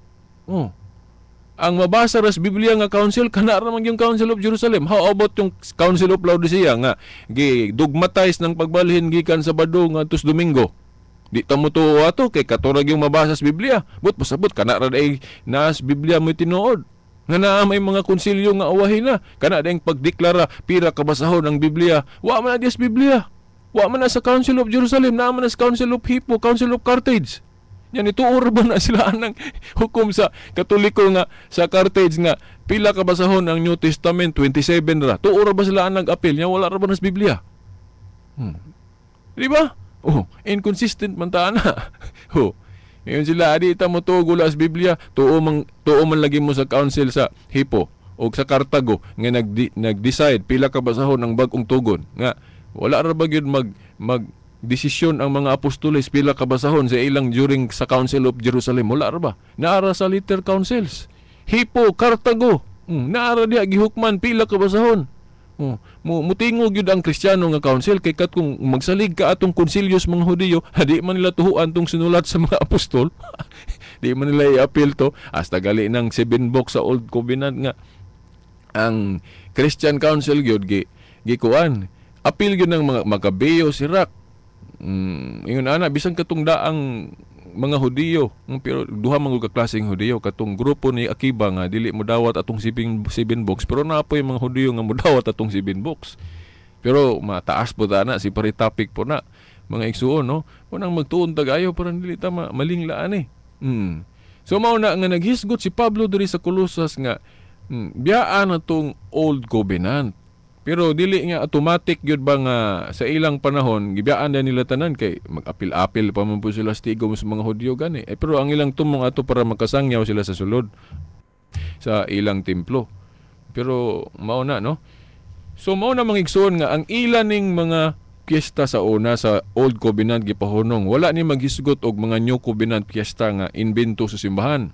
Speaker 1: Ang mabasa ras Biblia nga council kana ra man yung Council of Jerusalem. How about yung Council of Laodicea nga gidogmatize ng pagbalhin gikan Sabado ngadto Domingo? Di ta mo tuo ato kay katurag yung mabasa sa Biblia. But pasabot kana ra day nas Biblia mo tinuod. Nga naa may mga konsilyo nga awahin na kana dayang pagdeklara pira kabasahon ang Biblia. Wa man na sa Biblia. Wa man na sa Council of Jerusalem, naa man na sa Council of Hippo, Council of Carthage. Yan ituor ba na sila ang hukom sa Katoliko nga sa Carthage nga pila kabasahon ang New Testament 27 ra. Tuor ba sila ang nag-apil nya wala ra ba nas Biblia? Di ba? Inconsistent man ta na. Ngayon sila adi ta mo tugo sa Biblia, tuo man lagi mo sa council sa Hippo o sa Cartago nga nag-decide pila kabasahon ang bag-ong tugon nga wala ra ba gyud mag desisyon ang mga apostoles pila kabasahon sa ilang during sa Council of Jerusalem. Wala ra ba? Naara sa later councils. Hippo, Cartago, naara diha gihukman pila kabasahon. Mutingog yun ang Kristiyano nga council kay kat kung magsalig ka atong konsilyos mga Hudiyo, di man nila tuhuan tong sinulat sa mga apostol. Di man nila i-appeal to. Hasta gali ng 7 books sa Old Covenant nga ang Christian Council yun gikuan. Appeal yun ng mga Macabeo, Sirach. Ingon ana bisan katong daang mga Hudiyo, pero duha man ka klaseng Hudiyo, katong grupo ni Akiba nga dili mo dawat atong 7 books pero napoy mga Hudiyo nga mo dawat atong 7 books. Pero mataas po na si pari topic po na mga igsuon, no? Unang magtuon tagayo para dili ta malinglaan eh. So mao na nga naghisgot si Pablo diri sa Colosas nga biyaan atong Old Covenant. Pero dili nga automatic gyud ba nga sa ilang panahon gibiyaan na nila tanan kay mag-apil-apil pa man po sila sa tigom sa mga Hudyo gani. Pero ang ilang tumong ato para makasangyaw sila sa sulod sa ilang templo. Pero mao na, no? So mao na mangigsuon nga ang ilan ning mga piyesta sa una sa Old Covenant gipahunong wala ni maghisgot og mga New Covenant piyesta nga inbento sa simbahan.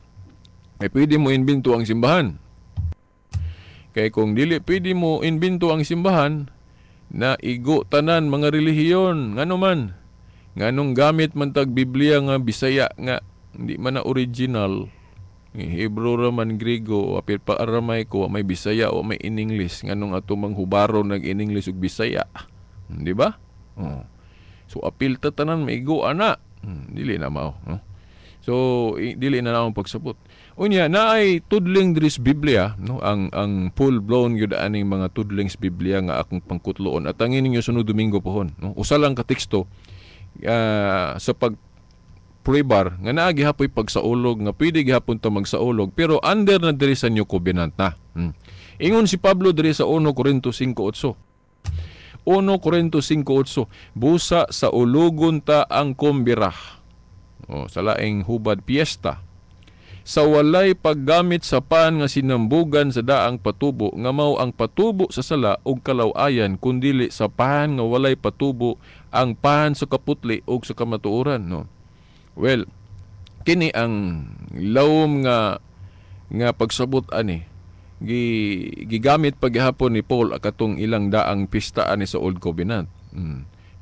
Speaker 1: Pwede mo inbento ang simbahan. Kay kung dili pwede mo imbento ang simbahan na igo tanan mga relihiyon ngano man, nganong gamit man tag Biblia nga Bisaya nga hindi man na original, Hebrew ra man Griego, apil pa Aramaico, may Bisaya o may in English, nganong ato manghubaro nag in English ug Bisaya, di ba? So apil ta tanan maigo ana, dili na mao, no? So dili na naong pagsabot. Unya naay tudling diri sa Biblia, no, ang full blown gyud aning mga tudling sa Biblia nga akong pangkutloon at angin ninyo sunod Domingo pohon, no. Usa lang ka teksto sa pag prebar nga naa gihapoy pagsaulog nga pwede gihapon ta magsaulog pero under na diri sa new covenant na. Ingon si Pablo diri sa 1 Corinto 5:8. 1 Corinto 5:8, busa sa ulogon ta ang kumbirah. Sa laing hubad piyesta. Sa walay paggamit sa pan nga sinambugan sa daang patubo nga mao ang patubo sa sala ug kalaw-ayan kundili sa pan nga walay patubo ang pan sa kaputli ug sa kamatuoran, no. Well, kini ang lawom nga pagsabot ani gigamit paghapon ni Paul akatong ilang daang pista ani sa Old Covenant.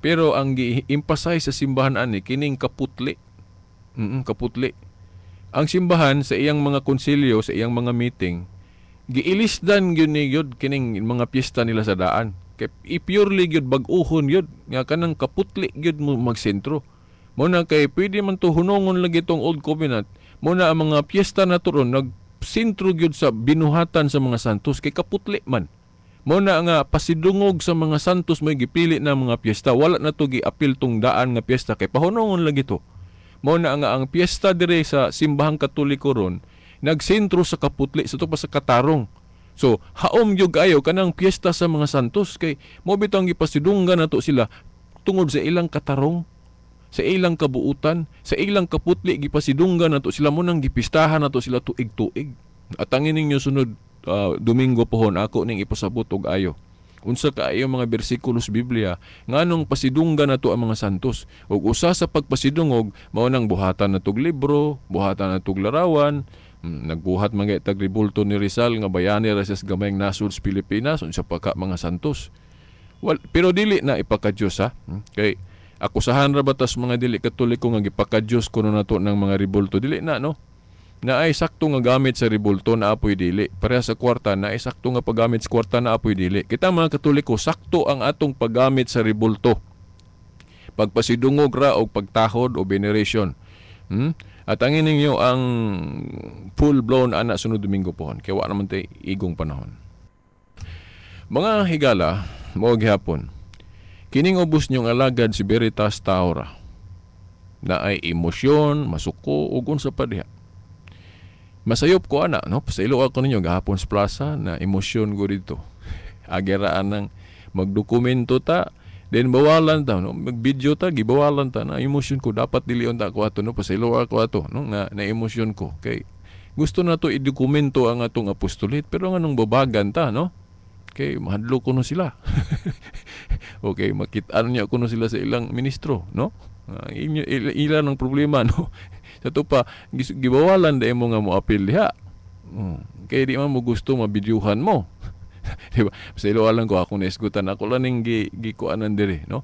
Speaker 1: Pero ang gi-emphasize sa simbahan ani kining kaputli. Kaputli. Ang simbahan sa iyang mga konsilyo, sa iyang mga meeting, giilisdan gyud ni gyud kining mga piyesta nila sa daan. Kay purely gyud bag-uhon gyud nga kanang kaputli gyud mo magsentro. Mo na kay pwede man to hunongon lagi tong Old Covenant. Mo na ang mga piyesta na turon nagsentro gyud sa binuhatan sa mga santos kay kaputli man. Mo na nga pasidungog sa mga santos may gipili na mga piyesta. Wala na to giapil tong daan nga piyesta kay pahunongon lagi to. Mo na nga ang piyesta dire sa simbahang Katoliko ron nagsentro sa kaputli sa to pa sa katarong. So haom gyud ayo kanang piyesta sa mga santos kay mo bitong gipasidunggan nato sila tungod sa ilang katarong, sa ilang kabuutan, sa ilang kaputli gipasidunggan nato sila mo nang gipistahan nato sila tuig-tuig. At angin ninyo sunod Domingo pohon ako ning ipasabot og ayo. Unsa kaayo mga bersikulo sa Biblia nganong pasidunggan nato ang mga santos ug usa sa pagpasidungog mao nang buhatan natog libro, buhatan natog larawan. Nagbuhat mga tag rebulto ni Rizal nga bayani ra sa gamayng nasud sa Pilipinas unsa pa ka mga santos. Pero dili na ipakadiyos ha. Kay akusahan ra batas mga dili Katoliko nga gipakadiyos kuno nato ng mga rebulto dili na, no. Na ay sakto nga gamit sa rebulto na apoy dili. Pareha sa kwarta na ay sakto nga paggamit sa kwarta na apoy dili. Kita mga Katoliko, sakto ang atong paggamit sa rebulto. Pagpasidungog ra o pagtahod o veneration. At angin ninyo ang full-blown ana sunod Domingo pohon. Kaya wa naman tayo igong panahon. Mga higala, mo gihapon, kining ubos niyong alagad si Veritas Taura na ay emosyon, masuko, ug unsa pa diha. Masayop ko ana, no? Pasaylo ako ninyo gahapon sa plaza na emosyon ko dito. Ageraan ng magdokumento ta, then bawalan ta, no? Mag-video ta, gibawalan ta na emosyon ko dapat dilion ta ko ato, no? Pasaylo ako ato, no? Na emosyon ko. Kay gusto na to i-dokumento ang atong apostolit pero nganong babagan ta, no? Kay mahadlo ko no sila. Okay, makit-an niya ko no sila sa ilang ministro, no? Ilan ang problema, no? Sa to pa, gibawalan dahil mo nga mo apil diha. Kaya di man mo gusto mabidyuhan mo. Diba? Sa iloalan ko akong naisgutan. Ako lang yung gikuanan diri, no?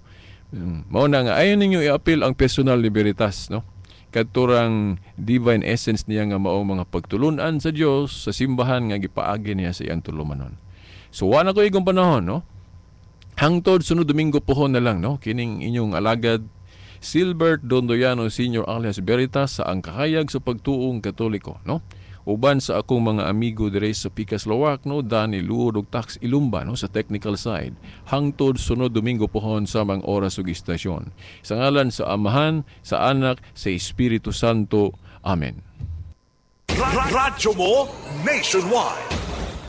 Speaker 1: Mao na nga, ayaw ninyo i-apil ang personal ni Veritas, no? Katurang divine essence niya nga mao mga pagtulunan sa Dios sa simbahan nga gipaagi niya sa iyang tulumanon. So, wala ko igong panahon, no? Hangtod sunod Domingo pohon na lang, no? Kining inyong alagad Silbert Dondoyano Sr. alias Veritas sa ang kahayag sa pagtuong Katoliko, no? Uban sa akong mga amigo dire sa Picas Lawak, no? Dani Luod ug Tax Ilumba, no? Sa technical side. Hangtod sunod Domingo pohon sa mga oras ug istasyon. Sa ngalan sa Amahan, sa Anak, sa Espiritu Santo. Amen.
Speaker 2: Radyo mo nationwide.